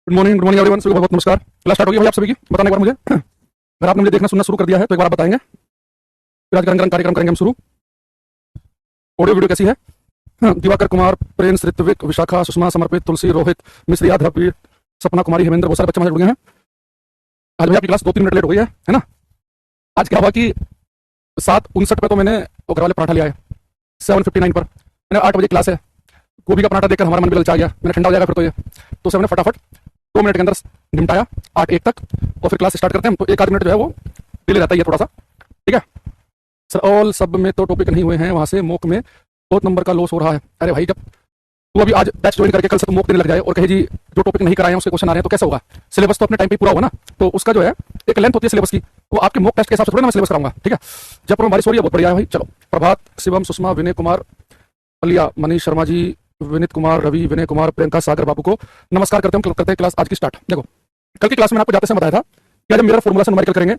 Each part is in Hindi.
गुड मॉर्निंग एवरीवन, सभी को बहुत नमस्कार। क्लास स्टार्ट हो गई भाई आप सभी की। बताने एक बार मुझे अगर आपने मुझे देखना सुनना शुरू कर दिया है तो एक बार आप बताएंगे। फिर आज रंग कार्यक्रम करेंगे हम शुरू। ऑडियो वीडियो कैसी है? दिवाकर कुमार, प्रिंस, ऋत्विक, विशाखा, सुषमा, समर्पित, तुलसी, रोहित, मिश्री, ध्रुवीर, सपना कुमारी, हेमेंद्र, बहुत सारे बच्चे हमारे जुड़ गए हैं। आज भाई आपकी क्लास 2-3 मिनट लेट हो गई है ना। आज क्या हुआ कि 7:59 पे तो मैंने वो घर वाले पराठा लिया है 7:59 पर। मैंने 8 बजे क्लास है, गोभी का पराठा देखकर हमारा मन भी ललचा गया। मैंने ठंडा हो जाएगा फिर तो ये, तो सर मैंने फटाफट 2 मिनट के अंदर निपटाया 8:01 तक, और फिर क्लास स्टार्ट करते हैं। तो एक आध मिनट जो है वो डिले रहता है थोड़ा सा, ठीक है सर। ऑल सब में तो टॉपिक नहीं हुए हैं, वहां से मॉक में बहुत नंबर का लॉस हो रहा है। अरे भाई, जब तू अभी आज बैच ज्वाइन करके कल से तो मॉक देने लग जाए और कहे जी जो टॉपिक नहीं कराए हैं उसके क्वेश्चन आ रहे हैं, तो कैसे होगा? सिलेबस तो अपने टाइम पे पूरा होगा ना, तो उसका जो है एक लेंथ होती है सिलेबस की, वो आपके मॉक टेस्ट के हिसाब से थोड़ा ना मैं सिलेबस कराऊंगा, ठीक है। जयपुर में बारिश हो रही है, बहुत बढ़िया है भाई। चलो, प्रभात, शिवम, सुषमा, विनय कुमार, अलिया, मनीष शर्मा जी, विनीत कुमार, रवि, विनय कुमार, प्रियंका, सागर बाबू को नमस्कार करते हैं। करते हैं क्लास आज की स्टार्ट। देखो, कल की क्लास में आपको जाते समय बताया था कि आज हम मिरर फॉर्मूला से न्यूमेरिकल करेंगे।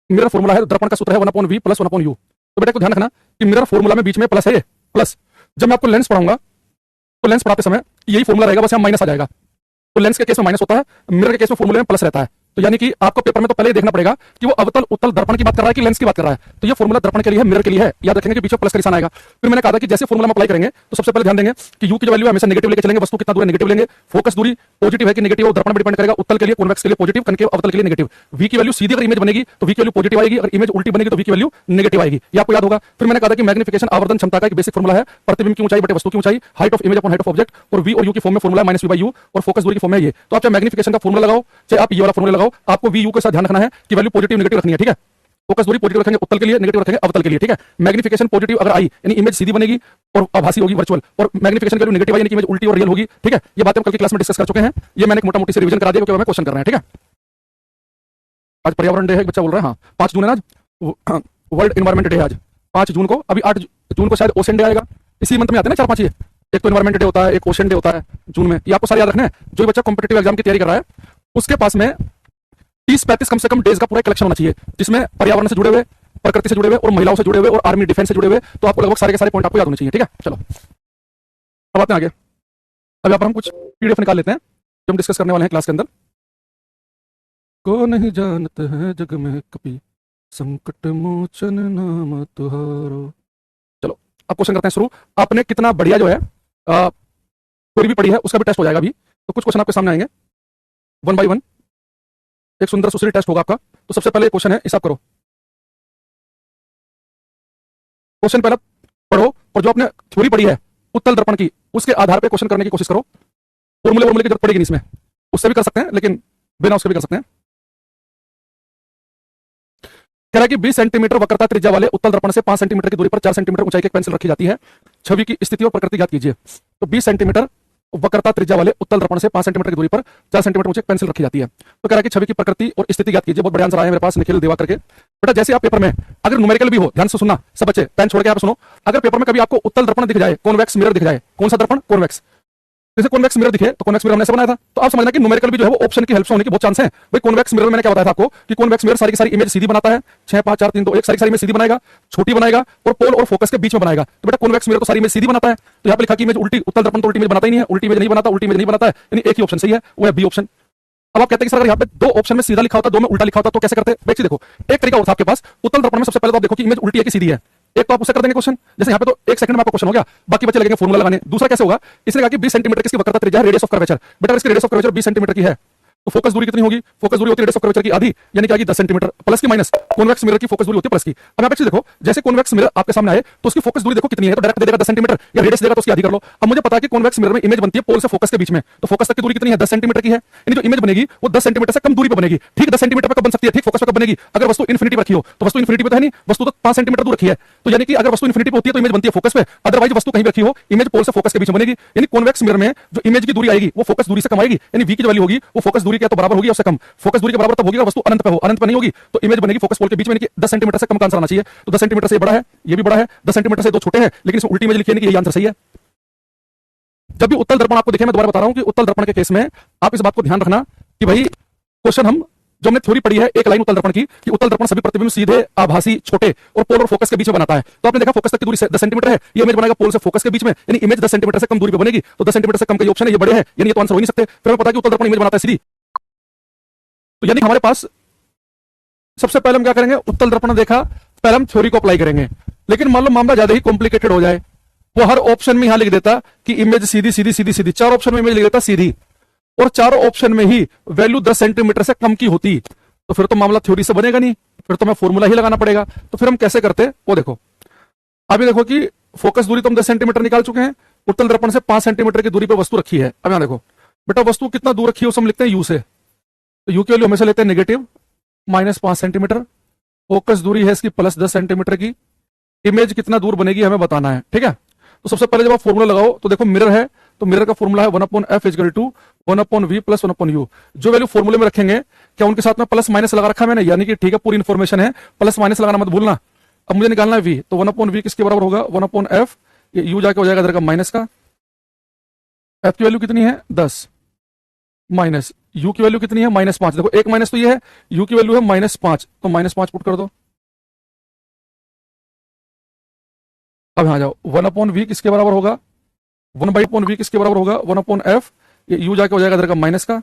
मिरर फॉर्मूला है, दर्पण का सूत्र है 1/v + 1/u। तो बेटा को ध्यान रखना कि मिरर फॉर्मूला में बीच में प्लस है, ये प्लस। जब मैं आपको लेंस पढ़ाऊंगा तो लेंस पढ़ाते समय यही फॉर्मूला रहेगा, बस यहाँ माइनस आ जाएगा। तो लेंस के केस में माइनस होता है, मिरर के केस में फॉर्मूले में प्लस रहता है। तो यानी कि आपको पेपर में तो पहले ही देखना पड़ेगा कि वो अवतल उत्तल दर्पण की बात कर रहा है कि लेंस की बात कर रहा है। तो ये फॉर्मूला दर्पण के लिए है, मिरर के लिए है। याद रखेंगे कि बीच में प्लस का निशान आएगा। फिर मैंने कहा था कि जैसे फॉर्मूला में अप्लाई करेंगे तो सबसे पहले ध्यान देंगे कि यू की जो वैल्यू है हमेशा नेगेटिव लेके चलेंगे। वस्तु कितना दूर है नेगेटिव लेंगे। फोकस दूरी पॉजिटिव है कि नेगेटिव, दर्पण पर डिपेंड करेगा। उत्तल के लिए, कॉन्वेक्स के लिए पॉजिटिव, कनकेव अवतल के लिए नेगेटिव। वी की वैल्यू सीधी अगर इमेज बनेगी तो वी की वैल्यू पॉजिटिव आएगी, अगर इमेज उल्टी बनेगी तो वी की वैल्यू नेगेटिव आएगी। ये आपको याद होगा। फिर मैंने कहा था कि मैग्निफिकेशन आवर्धन क्षमता का एक बेसिक फॉर्मूला है, प्रतिबिंब की ऊंचाई बटे वस्तु की ऊंचाई, height of image upon height of object, और वी और यू की फॉर्म में फॉर्मूला -v by u, और फोकस दूरी की फॉर्म में ये। तो आप चाहे मैग्निफिकेशन का फॉर्मूला लगाओ, चाहे आप ये वाला फॉर्मूला लगाओ, आपको वी यू के साथ ध्यान रखना है कि वैल्यू पॉजिटिव नेगेटिव रखनी है, ठीक है। फोकस दूरी पॉजिटिव रखेंगे उत्तल के लिए, नेगेटिव रखेंगे अवतल के लिए, ठीक है। मैग्निफिकेशन पॉजिटिव अगर आई यानी इमेज सीधी बनेगी और आभासी होगी, वर्चुअल, और मैग्निफिकेशन की वैल्यू नेगेटिव आई यानी कि इमेज उल्टी और रियल होगी, ठीक है। ये बातें हम कल की क्लास में डिस्कस कर चुके हैं। ये मैंने मोटा मोटी से रिवीजन करा दिया क्योंकि हमें क्वेश्चन कर रहे हैं, ठीक है। आज पर्यावरण डे है, बच्चा बोल रहा है। हाँ, 5 जून है ना आज, वर्ल्ड एनवायरमेंट डे है आज 5 जून को। अभी 8 जून को शायद ओशन डे आएगा। इसी मंथ में आते हैं ना 4-5 ये। एक तो एनवायरमेंट डे होता है, एक ओशन डे होता है जून में। ये आपको सारे याद रखना है। जो बच्चा कॉम्पिटिटिव एग्जाम की तैयारी कर रहा है उसके पास में 30-35 कम से कम डेज का पूरा कलेक्शन होना चाहिए, जिसमें पर्यावरण से जुड़े हुए, प्रकृति से जुड़े हुए, और महिलाओं से जुड़े हुए, और आर्मी डिफेंस से जुड़े हुए। तो आपको लगभग सारे के सारे पॉइंट आपको याद होने चाहिए, ठीक है। चलो अब आते हैं आगे। अब यहाँ पर हम कुछ पीडीएफ निकाल लेते हैं जो हम डिस्कस करने वाले हैं क्लास के अंदर। को नहीं जानते हैं जग में कभी, संकट मोचन नाम तुहारो। चलो अब क्वेश्चन करते हैं शुरू। आपने कितना बढ़िया जो है थ्योरी भी पढ़ी है, उसका भी टेस्ट हो जाएगा अभी। तो कुछ क्वेश्चन आपके सामने आएंगे 1 by 1। एक सुंदर सुशील टेस्ट होगा आपका। तो सबसे पहले क्वेश्चन है, हिसाब करो। क्वेश्चन पहले पढ़ो और जो आपने थ्योरी पढ़ी है उत्तल दर्पण की, उसके आधार पे क्वेश्चन करने की कोशिश करो। फॉर्मूले की जरूरत पड़ेगी नहीं इसमें, उससे भी कर सकते हैं लेकिन बिना उसके भी कर सकते हैं। कह रहा है कि 20 सेंटीमीटर वक्रता त्रिज्या वाले उत्तल दर्पण से 5 सेंटीमीटर की दूरी पर 4 सेंटीमीटर ऊंचाई की एक पेंसिल रखी जाती है। छवि की स्थिति और प्रकृति ज्ञात कीजिए। तो 20 सेंटीमीटर वक्रता त्रिज्या वाले उत्तल दर्पण से 5 सेंटीमीटर की दूरी पर 4 सेंटीमीटर ऊंची एक पेंसिल रखी जाती है। तो कह रहा है कि छवि की प्रकृति और स्थिति ज्ञात कीजिए। बहुत बढ़िया आंसर आया मेरे पास, निखिल देवा करके। बेटा जैसे आप पेपर में अगर न्यूमेरिकल भी हो, ध्यान से सुनना सब बच्चे, पेन छोड़ के आप सुनो। अगर पेपर में कभी आपको उत्तल दर्पण दिख जाए, कॉन्वेक्स मिरर दिख जाए, कौन सा दर्पण? कॉन्वेक्स। जैसे कॉन्वेक्स मिरर दिखे तो कॉन्वेक्स मिरर हमने ऐसे बनाया था। तो आप समझना कि न्यूमेरिकल भी जो है वो ऑप्शन की हेल्प से होने की बहुत चांस है। भाई कॉन्वेक्स मिरर में मैंने क्या बताया था आपको कि कॉन्वेक्स मिरर सारी की सारी इमेज सीधी बनाता है, 6 5 4 3 2 1 सारी सारी इमेज सीधी बनाएगा, छोटी बनाएगा और पोल और फोकस के बीच में बनाएगा। तो बेटा कॉन्वेक्स मिरर तो सारी इमेज सीधी बनाता है। तो यहाँ पे लिखा कि इमेज उल्टी, उत्तल दर्पण तो उल्टी इमेज बनाता ही नहीं है, उल्टी इमेज नहीं बनाता, उल्टी इमेज नहीं बनाता है, यानी एक ही ऑप्शन सही है, वो है बी ऑप्शन। अब आप कहते हैं कि सर अगर यहाँ पे 2 ऑप्शन में सीधा लिखा होता, 2 में उल्टा लिखा होता तो कैसे करते? बेटा देखो, एक तरीका और था आपके पास। उत्तल दर्पण में सबसे पहले तो आप देखो कि इमेज उल्टी है कि सीधी है। एक तो आप उससे कर देंगे क्वेश्चन, जैसे यहाँ पे तो 1 सेकंड में आपको क्वेश्चन हो गया, बाकी बच्चे लगेंगे फॉर्मूला लगाने। दूसरा कैसे होगा? इसने कहा कि 20 सेंटीमीटर किसकी वक्रता त्रिज्या है, रेडियस ऑफ कर्वेचर। बेटा इसकी रेडियस ऑफ कर्वेचर 20 सेंटीमीटर की है तो फोकस दूरी कितनी होगी? फोकस दूरी होती है रेडियस ऑफ कर्वेचर की आधी, यानी कि 10 सेंटीमीटर, प्लस की माइनस। कॉन्वेक्स मिरर की फोकस दूरी होती है प्लस की। अब यहाँ पे देखो, जैसे कॉन्वेक्स मिरर आपके सामने आए तो उसकी फोकस दूरी देखो कितनी है, तो डायरेक्ट दे देगा 10 सेंटीमीटर, या रेडियस देगा तो उसकी आधी कर लो। अब मुझे पता है कि कॉन्वेक्स मिरर में इमेज बनती है पोल से फोकस के बीच में, तो फोकस तक की दूरी कितनी है? 10 सेंटीमीटर की है। यानी जो इमेज बनेगी वो 10 सेंटीमीटर से कम दूरी पर बनेगी। ठीक 10 सेंटीमीटर पर कब बन सकती है? ठीक फोकस पर कब बनेगी? अगर वस्तु इन्फिनिटी पर रखी हो। तो वस्तु इन्फिनिटी पर तो है नहीं, वस्तु तो 5 सेंटीमीटर दूर रखी है। तो यानी कि अगर वस्तु इन्फिनिटी पर होती है तो इमेज बनती है फोकस पे, अदरवाइज वस्तु कहीं भी रखी हो इमेज पोल से फोकस के बीच में बनेगी। यानी कॉन्वेक्स मिरर में जो इमेज की दूरी आएगी वो फोकस दूरी से कम आएगी, यानी वी की जो वैल्यू होगी वो फोकस दूरी के तो बराबर होगी, उससे कम। फोकस दूरी के बराबर तब होगी अगर वस्तु अनंत पे हो, अनंत पे नहीं होगी तो इमेज बनेगी फोकस पोल के बीच में, यानी कि 10 सेंटीमीटर से कम का आंसर आना चाहिए। तो 10 सेंटीमीटर से बड़ा है, ये भी बड़ा है, 10 सेंटीमीटर से 2 छोटे हैं, लेकिन इसमें उल्टी इमेज लिखी है कि यही आंसर सही है। जब भी उत्तल दर्पण आपको दिखे, मैं दोबारा बता रहा हूं कि उत्तल दर्पण के केस में आप इस बात को ध्यान रखना कि भाई क्वेश्चन हम जो हमने थ्योरी पढ़ी है एक लाइन उत्तल दर्पण की कि उत्तल दर्पण सभी प्रतिबिंब सीधे, आभासी, छोटे और पोल और फोकस के बीच में बनाता है। तो आपने देखा फोकस तक की दूरी 10 सेंटीमीटर है, ये इमेज बनेगा पोल से फोकस के बीच में, यानी इमेज 10 सेंटीमीटर से कम दूरी पे बनेगी। तो 10 सेंटीमीटर से कम का ये ऑप्शन है, ये बड़े है, यानी ये तो आंसर हो ही नहीं सकते। फिर हमें पता है कि उत्तल दर्पण इमेज बनाता है सीधी। तो यानी हमारे पास सबसे पहले हम क्या करेंगे, उत्तल दर्पण देखा, पहले हम थ्योरी को अप्लाई करेंगे। लेकिन मान लो मामला ज्यादा ही कॉम्प्लिकेटेड हो जाए, वो हर ऑप्शन में यहां लिख देता कि इमेज सीधी सीधी सीधी सीधी, 4 ऑप्शन में इमेज लिख देता सीधी, और 4 ऑप्शन में ही वैल्यू 10 सेंटीमीटर से कम की होती, तो फिर तो मामला थ्योरी से बनेगा नहीं, फिर तो मैं फॉर्मूला ही लगाना पड़ेगा। तो फिर हम कैसे करते वो देखो। अभी देखो कि फोकस दूरी तो हम 10 सेंटीमीटर निकाल चुके हैं, उत्तल दर्पण से 5 सेंटीमीटर की दूरी पर वस्तु रखी है। अब यहां देखो बेटा, वस्तु कितना दूर रखी है उसे हम लिखते हैं यू से, तो यू की वैल्यू हमेशा लेते हैं नेगेटिव -5 सेंटीमीटर। फोकस दूरी है इसकी +10 सेंटीमीटर की, इमेज कितना दूर बनेगी हमें बताना है, ठीक है। तो सबसे पहले जब आप फॉर्मूला लगाओ तो देखो मिरर है, तो मिरर का फॉर्मूला है 1/f = 1/v + 1/u। जो वैल्यू फॉर्मूले में रखेंगे, क्या उनके साथ में प्लस माइनस लगा रखा है मैंने, यानी कि ठीक है पूरी इंफॉर्मेशन है, प्लस माइनस लगाना मत भूलना। अब मुझे निकालना है v, तो 1/v किसके बराबर होगा, 1/f, ये u जाके हो जाएगा इधर का माइनस का, f की वैल्यू कितनी है 10, माइनस u की वैल्यू कितनी है -5। देखो एक माइनस तो ये है, u की वैल्यू है -5, तो -5 पुट कर दो। अब यहां जाओ, 1/v किसके बराबर होगा, 1/v किसके बराबर होगा 1/f, ये u जाके हो जाएगा इधर का माइनस का,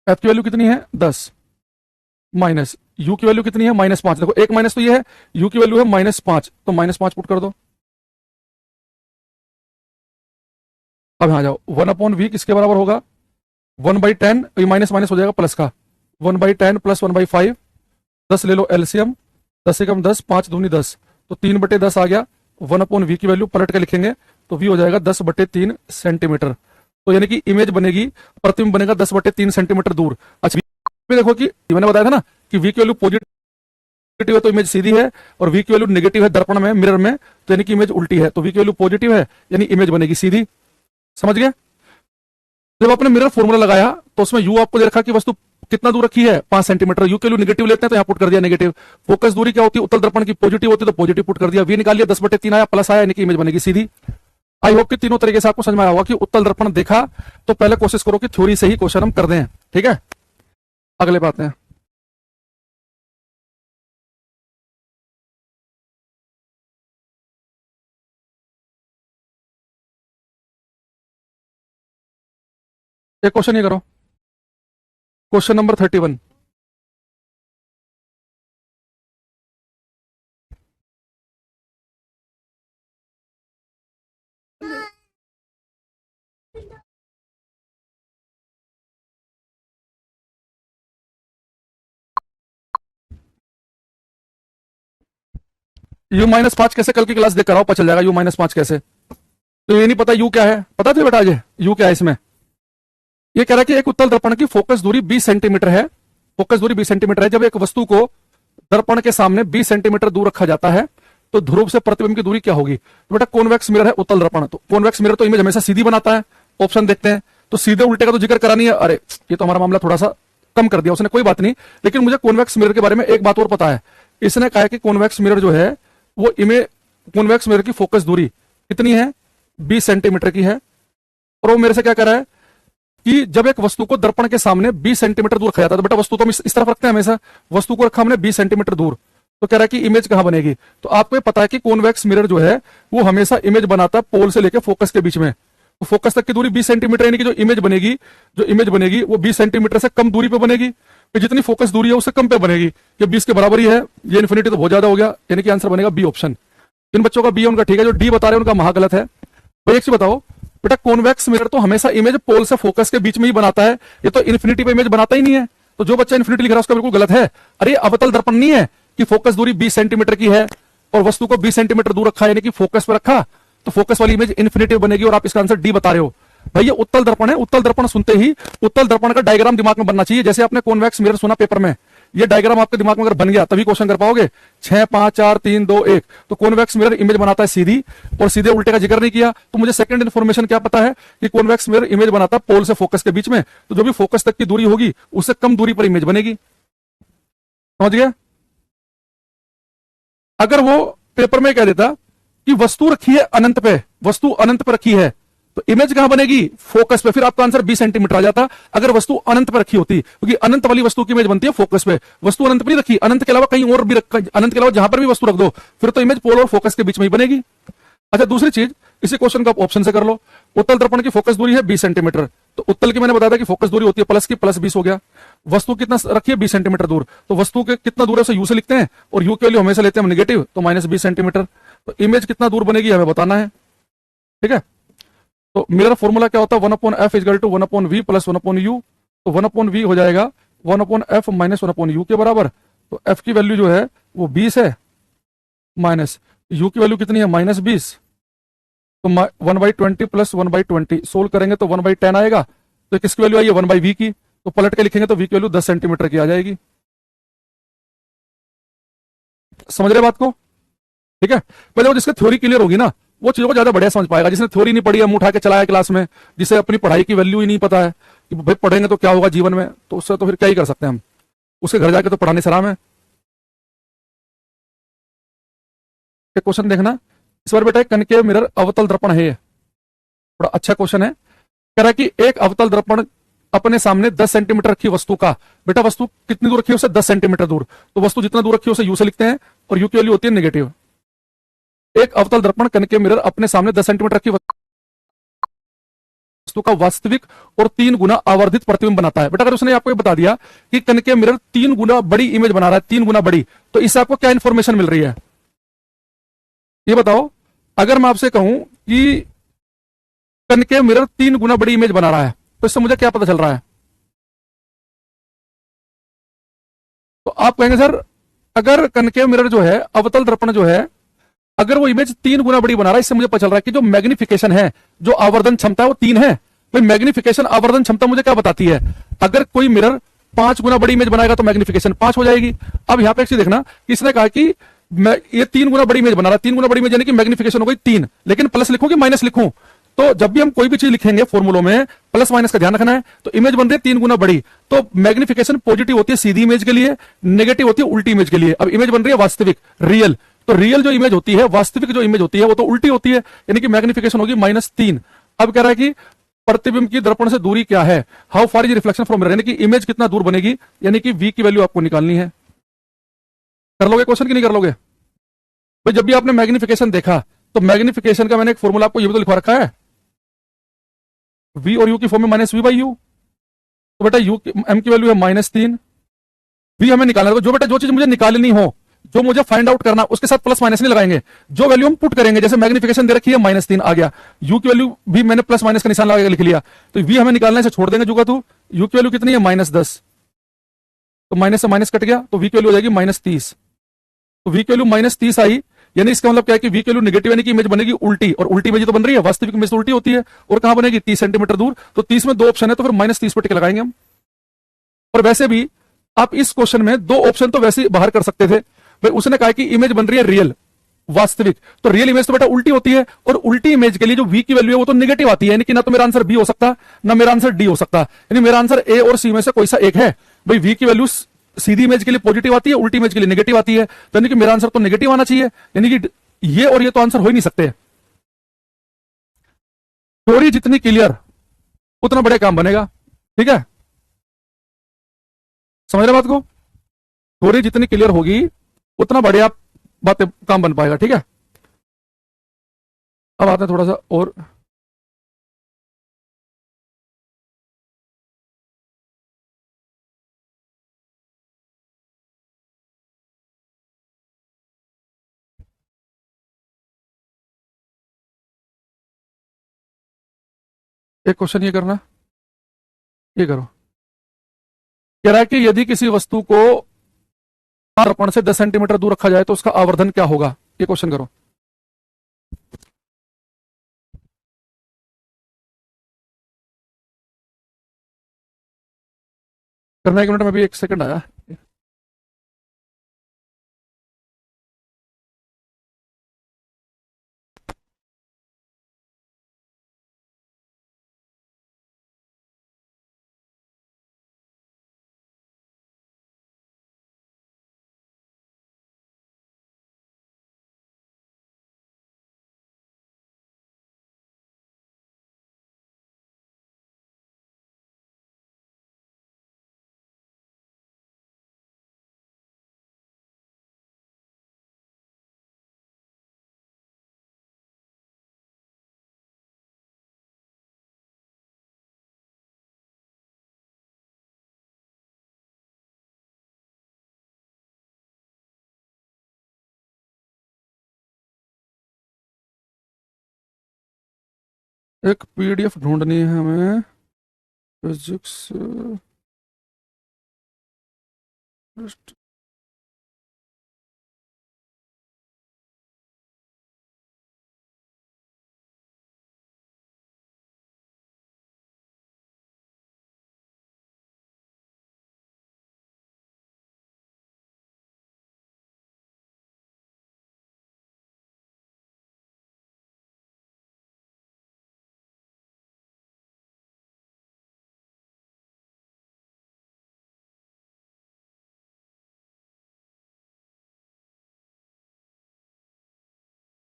f की वैल्यू कितनी है 10, माइनस u की वैल्यू कितनी है -5। देखो एक माइनस तो ये है, u की वैल्यू है -5, तो -5 पुट कर दो। अब यहां जाओ, 1/v किसके बराबर होगा 1/10, ये माइनस माइनस हो जाएगा प्लस का, 1/10 + 1/5, 10 ले लो एलसीएम, 10 से कम 10, 5 दूनी 10, तो 3/10 आ गया। 1/v की वैल्यू पलट के लिखेंगे तो v हो जाएगा 10/3 सेंटीमीटर। तो यानी कि इमेज बनेगी, प्रतिबिंब बनेगा 10/3 सेंटीमीटर दूर। अच्छा देखो कि मैंने बताया था ना कि v की वैल्यू पॉजिटिव है तो इमेज सीधी है, और v की वैल्यू नेगेटिव है दर्पण में, मिरर में, तो यानी कि इमेज उल्टी है। तो v की वैल्यू पॉजिटिव है यानी इमेज बनेगी सीधी, समझ गए। जब आपने मिरर फॉर्मूला लगाया तो उसमें u आपको दे रखा कि वस्तु कितना दूर रखी है 5 सेंटीमीटर, u के लिए नेगेटिव लेते हैं तो यहां पुट कर दिया नेगेटिव। फोकस दूरी क्या होती है उत्तल दर्पण की, पॉजिटिव होती है तो पॉजिटिव पुट कर दिया, v निकाल लिया 10/3 आया, प्लस आया, यानी कि इमेज बनेगी सीधी। आई होप कि तीनों तरीके से आपको समझ में आया होगा कि उत्तल दर्पण देखा तो पहले कोशिश करो कि थ्योरी से ही क्वेश्चन हम कर दें, ठीक है। अगले बात है, एक क्वेश्चन ये करो, क्वेश्चन नंबर 31। u-5 कैसे, कल की क्लास देख कर आओ, पता चल जाएगा u-5 कैसे। तो ये नहीं पता u क्या है, पता था बेटा आज u क्या है इसमें। ये कह रहा है कि एक उत्तल दर्पण की फोकस दूरी 20 सेंटीमीटर है, फोकस दूरी 20 सेंटीमीटर है। जब एक वस्तु को दर्पण के सामने 20 सेंटीमीटर दूर रखा जाता है तो ध्रुव से प्रतिबिंब की दूरी क्या होगी। तो बेटा कॉन्वेक्स मिरर है उत्तल दर्पण, तो कॉन्वेक्स मिरर तो इमेज हमेशा सीधी बनाता है, ऑप्शन देखते हैं। तो सीधे उल्टे का तो जिक्र करा नहीं है, अरे ये तो हमारा मामला थोड़ा सा कम कर दिया उसने, कोई बात नहीं। लेकिन मुझे कॉन्वेक्स मिरर के बारे में एक बात और पता है, इसने कहा है कि कॉन्वेक्स मिरर जो है वो इमेज, कॉन्वेक्स मिरर की फोकस दूरी कितनी है 20 सेंटीमीटर की है। और वो मेरे से क्या कह रहा है कि जब एक वस्तु को दर्पण के सामने 20 सेंटीमीटर दूर रखा जाता है, तो बेटा वस्तु तो हम इस तरफ रखते हैं हमेशा, वस्तु को रखा हमने 20 सेंटीमीटर दूर, तो कह रहा है कि इमेज कहां बनेगी। तो आपको ये पता है कि कॉन्वेक्स मिरर जो है वो हमेशा इमेज बनाता है पोल से लेकर फोकस के बीच में, तो फोकस तक की दूरी 20 सेंटीमीटर, यानी कि जो इमेज बनेगी वो 20 सेंटीमीटर से कम दूरी पे बनेगी। तो जितनी फोकस दूरी है उससे कम पे बनेगी, ये 20 के बराबर ही है, ये इन्फिनिटी तो बहुत ज्यादा हो गया, यानी कि आंसर बनेगा बी ऑप्शन। इन बच्चों का बी है उनका ठीक है, जो डी बता रहे हैं उनका महागलत है। भाई एक चीज बताओ बेटा, कॉन्वेक्स मिरर तो हमेशा इमेज पोल से फोकस के बीच में ही बनाता है, ये तो इन्फिनिटी पे इमेज बनाता ही नहीं है। तो जो बच्चा इन्फिनिटी लिख रहा है उसका बिल्कुल गलत है। अरे अवतल दर्पण नहीं है कि फोकस दूरी 20 सेंटीमीटर की है और वस्तु को 20 सेंटीमीटर दूर रखा है, यानी कि फोकस पर रखा, तो फोकस वाली इमेज इन्फिनिटी बनेगी, और आप इसका आंसर डी बता रहे हो। भाई ये उत्तल दर्पण है, उत्तल दर्पण सुनते ही उत्तल दर्पण का डायग्राम दिमाग में बनना चाहिए। जैसे आपने कॉन्वेक्स मिरर सुना पेपर में, ये डायग्राम आपके दिमाग में अगर बन गया तभी क्वेश्चन कर पाओगे। 6 5 4 3 2 1, तो कॉन्वेक्स मिरर इमेज बनाता है सीधी, और सीधे उल्टे का जिक्र नहीं किया। तो मुझे सेकंड इन्फॉर्मेशन क्या पता है कि कॉन्वेक्स मिरर इमेज बनाता है पोल से फोकस के बीच में, तो जो भी फोकस तक की दूरी होगी उससे कम दूरी पर इमेज बनेगी, समझ गया। अगर वो पेपर में कह देता कि वस्तु रखी है अनंत पे, वस्तु अनंत पर रखी है, तो इमेज कहां बनेगी? फोकस पे। फिर आपका आंसर 20 सेंटीमीटर आ जाता अगर वस्तु अनंत पर रखी होती, क्योंकि अनंत वाली वस्तु की इमेज बनती है फोकस पे। वस्तु अनंत पर नहीं रखी, अनंत के अलावा कहीं और भी रखा, अनंत के अलावा जहां पर भी वस्तु रख दो, फिर तो इमेज पोल और फोकस के बीच में ही बनेगी। अच्छा, दूसरी चीज, इसी क्वेश्चन को आप ऑप्शन से कर लो। उत्तल दर्पण की फोकस दूरी है 20 सेंटीमीटर, तो उत्तल की मैंने बताया था कि फोकस दूरी होती है प्लस की, प्लस 20 हो गया। वस्तु कितना रखी है? 20 सेंटीमीटर दूर, तो वस्तु के कितना दूर है उसे यू से लिखते हैं, और यू के वैल्यू हमेशा लेते हैं हम नेगेटिव, तो माइनस 20 सेंटीमीटर। तो इमेज कितना दूर बनेगी हमें बताना है, ठीक है। तो मेरा फॉर्मूला क्या होता है? 1/f is equal to 1/v plus 1/u। तो 1/v हो जाएगा 1/f माइनस 1/u के बराबर। तो f की वैल्यू जो है वो 20 है, माइनस u की वैल्यू कितनी है? माइनस 20। तो 1/20 प्लस 1/20 सोल्व करेंगे तो 1/10 आएगा। तो किसकी वैल्यू आई है? 1/v की। तो पलट के लिखेंगे तो v की वैल्यू 10 सेंटीमीटर की आ जाएगी। समझ रहे बात को? ठीक है। पहले वो जिसकी थ्योरी क्लियर होगी ना, वो चीजों को ज्यादा बढ़िया समझ पाएगा। जिसने थ्योरी नहीं पढ़ी है, मुंह उठा के चलाया क्लास में, जिसे अपनी पढ़ाई की वैल्यू ही नहीं पता है कि भाई पढ़ेंगे तो क्या होगा जीवन में, तो उससे तो फिर क्या ही कर सकते हैं हम, उसके घर जाके तो पढ़ाने से आराम है। एक क्वेश्चन देखना इस बार बेटा, कनकेव मिरर अवतल दर्पण है, बड़ा अच्छा क्वेश्चन है। कह रहा है कि एक अवतल दर्पण अपने सामने 10 सेंटीमीटर रखी वस्तु का, बेटा वस्तु कितनी दूर रखी है? उससे 10 सेंटीमीटर दूर। तो वस्तु जितना दूर रखी है उसे यू से लिखते हैं, और यू की वैल्यू होती है नेगेटिव। एक अवतल दर्पण कनकेव मिरर अपने सामने 10 सेंटीमीटर रखी वस्तु का वास्तविक और 3 गुना आवर्धित प्रतिबिंब बनाता है। बेटा अगर उसने आपको ये बता दिया कि कनकेव मिरर 3 गुना बड़ी इमेज बना रहा है, 3 गुना बड़ी, तो इससे आपको क्या इंफॉर्मेशन मिल रही है ये बताओ। अगर मैं आपसे कहूं कि कनकेव मिरर 3 गुना बड़ी इमेज बना रहा है, तो इससे मुझे क्या पता चल रहा है? तो आप कहेंगे सर, अगर कनकेव मिरर जो है, अवतल दर्पण जो है, अगर वो इमेज 3 गुना बड़ी बना रहा है, इससे मुझे पता चल रहा है कि जो मैग्निफिकेशन है, जो आवर्धन क्षमता है, वो 3 है। भाई मैग्निफिकेशन आवर्धन क्षमता मुझे क्या बताती है? अगर कोई मिरर 5 गुना बड़ी इमेज बनाएगा तो मैग्निफिकेशन 5 हो जाएगी। अब यहां पे एक चीज देखना कि इसने कहा कि ये 3 गुना बड़ी इमेज बना रहा है, 3 गुना बड़ी इमेज यानी कि मैग्निफिकेशन हो गई 3, लेकिन प्लस लिखूं कि माइनस लिखूं? तो जब भी हम कोई भी चीज लिखेंगे फॉर्मूलों में, प्लस माइनस का ध्यान रखना है। तो इमेज बन रही है 3 गुना बड़ी, तो मैग्निफिकेशन पॉजिटिव होती है सीधी इमेज के लिए, नेगेटिव होती है उल्टी इमेज के लिए। अब इमेज बन रही है वास्तविक, रियल, तो रियल जो इमेज होती है, वास्तविक जो इमेज होती है, वो तो उल्टी होती है, यानी कि मैग्निफिकेशन होगी -3। अब कह रहा है कि प्रतिबिंब की दर्पण से दूरी क्या है? How far is reflection from mirror, यानी कि इमेज कितना दूर बनेगी, यानी कि v की वैल्यू आपको निकालनी है। कर लोगे क्वेश्चन की नहीं कर लोगे? भाई जब भी आपने मैग्निफिकेशन देखा, तो मैग्निफिकेशन का मैंने एक फॉर्मूला आपको ये भी तो लिखवा रखा है, v और u की फॉर्म में -v/u। तो बेटा u m की वैल्यू है -3, v हमें निकालना है। तो जो बेटा जो चीज मुझे निकालनी हो, जो मुझे फाइंड आउट करना, उसके साथ प्लस माइनस नहीं लगाएंगे, जो वैल्यू हम पुट करेंगे, जैसे मैग्निफिकेशन दे रखी है -3 आ गया, यू की वैल्यू भी मैंने प्लस माइनस का निशान लगा लिख लिया, तो वी हमें निकालना है, इसे छोड़ देंगे जुगा, तो यू की वैल्यू कितनी है? -10, तो माइनस से माइनस कट गया, तो वी की वैल्यू हो जाएगी -30। तो वी की वैल्यू -30 आई, यानी इसका मतलब क्या है कि वी की वैल्यू नेगेटिव, यानी कि इमेज बनेगी उल्टी, और उल्टी इमेज तो बन रही है, वास्तविक इमेज तो उल्टी होती है, और कहां बनेगी? 30 सेंटीमीटर दूर। तो 30 में 2 ऑप्शन है, तो फिर -30 पर टिक लगाएंगे हम। और वैसे भी आप इस क्वेश्चन में 2 ऑप्शन तो वैसे ही बाहर कर सकते थे। भाई उसने कहा कि इमेज बन रही है रियल, वास्तविक, तो रियल इमेज तो बेटा उल्टी होती है, और उल्टी इमेज के लिए जो वी की वैल्यू है वो तो नेगेटिव आती है, यानी कि ना तो मेरा आंसर बी हो सकता, ना मेरा आंसर डी हो सकता, यानी मेरा आंसर ए और सी में से कोई सा एक है। भाई वी की वैल्यू सीधी इमेज के लिए पॉजिटिव आती है, उल्टी इमेज के लिए नेगेटिव आती है, तो यानी कि मेरा आंसर तो नेगेटिव आना चाहिए, यानी कि ये और ये तो आंसर हो ही नहीं सकते। थ्योरी जितनी क्लियर उतना बड़े काम बनेगा, ठीक है, समझ रहे बात को? थ्योरी जितनी क्लियर होगी उतना बढ़िया बातें काम बन पाएगा, ठीक है। अब आते हैं थोड़ा सा और, एक क्वेश्चन ये करना, ये करो। कह रहा है कि यदि किसी वस्तु को दर्पण से 10 सेंटीमीटर दूर रखा जाए तो उसका आवर्धन क्या होगा? ये क्वेश्चन करो। करना 1 मिनट में, भी 1 सेकंड आया। एक पीडीएफ ढूंढनी है हमें फिजिक्स।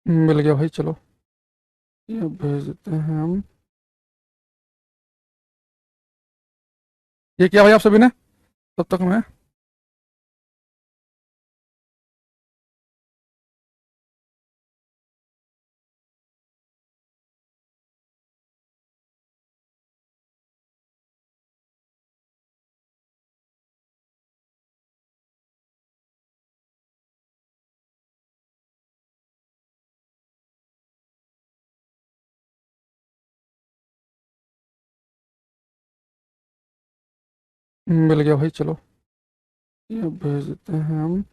मिल गया भाई, चलो ये भेज देते हैं हम। ये किया भाई आप सभी ने? तब तक मैं मिल गया भाई, चलो ये भेज देते हैं हम।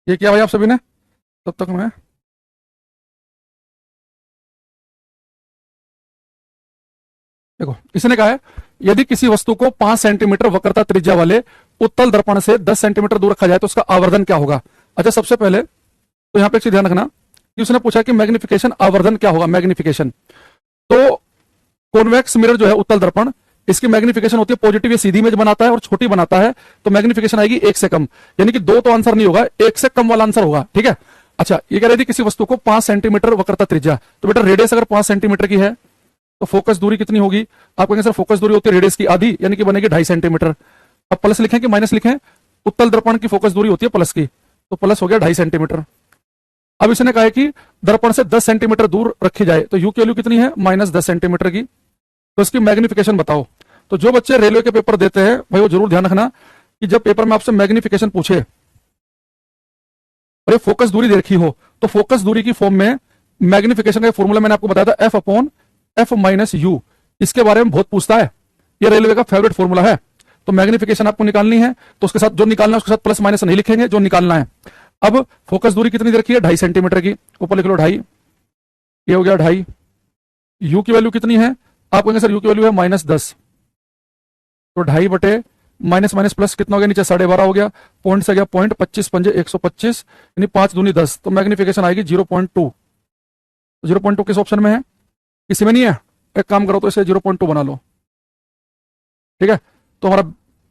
ये किया भाई आप सभी ने? तब तक मैं देखो, इसने कहा है यदि किसी वस्तु को 5 सेंटीमीटर वक्रता त्रिज्या वाले उत्तल दर्पण से 10 सेंटीमीटर दूर रखा जाए तो उसका आवर्धन क्या होगा। अच्छा, सबसे पहले तो यहाँ पे एक चीज ध्यान रखना कि उसने पूछा कि मैग्निफिकेशन आवर्धन क्या होगा। मैग्निफिकेशन तो कॉन्वेक्स मिरर जो है उत्तल दर्पण, इसकी मैग्निफिकेशन होती है पॉजिटिव, ये सीधी इमेज बनाता है और छोटी बनाता है, तो मैग्निफिकेशन आएगी 1 से कम, यानी कि 2 तो आंसर नहीं होगा, 1 से कम वाला आंसर होगा। ठीक है। अच्छा, ये कह रही थी किसी वस्तु को 5 सेंटीमीटर वक्रता त्रिज्या, तो बेटा रेडियस अगर 5 सेंटीमीटर की है तो फोकस दूरी कितनी होगी। आप कहेंगे सर फोकस दूरी होती है रेडियस की आधी, यानी कि बनेगी 2.5 सेंटीमीटर। अब प्लस लिखें कि माइनस लिखें? उत्तल दर्पण की फोकस दूरी होती है प्लस की, तो प्लस हो गया 2.5 सेंटीमीटर। अब इसने कहा है कि दर्पण से 10 सेंटीमीटर दूर रखी जाए तो यू की वैल्यू कितनी है, -10 सेंटीमीटर की, तो इसकी मैग्निफिकेशन बताओ। तो जो बच्चे रेलवे के पेपर देते हैं भाई वो जरूर ध्यान रखना कि जब पेपर में आपसे मैग्निफिकेशन पूछे और ये फोकस दूरी दे रखी हो तो फोकस दूरी की फॉर्म में मैग्निफिकेशन का फॉर्मूला मैंने आपको बताया था F/F-U, इसके बारे में बहुत पूछता है, ये रेलवे का फेवरेट फॉर्मूला है। तो मैग्निफिकेशन आपको निकालनी है तो उसके साथ जो निकालना है उसके साथ प्लस माइनस नहीं लिखेंगे, जो निकालना है। अब फोकस दूरी कितनी दे रखी है, 2.5 सेंटीमीटर की, ऊपर लिख लो 2.5, ये हो गया 2.5। यू की वैल्यू कितनी है, आप कहेंगे सर यू की वैल्यू है -10, तो 2.5 बटे माइनस माइनस प्लस कितना हो गया, नीचे 12.5 हो गया, पॉइंट से गया पॉइंट, 25 पंजे 125, यानी 5 दूनी 10, तो मैग्निफिकेशन आएगी 0.2। 0.2 किस ऑप्शन में है, किसी में नहीं है। एक काम करो तो इसे 0.2 बना लो। ठीक है, तो हमारा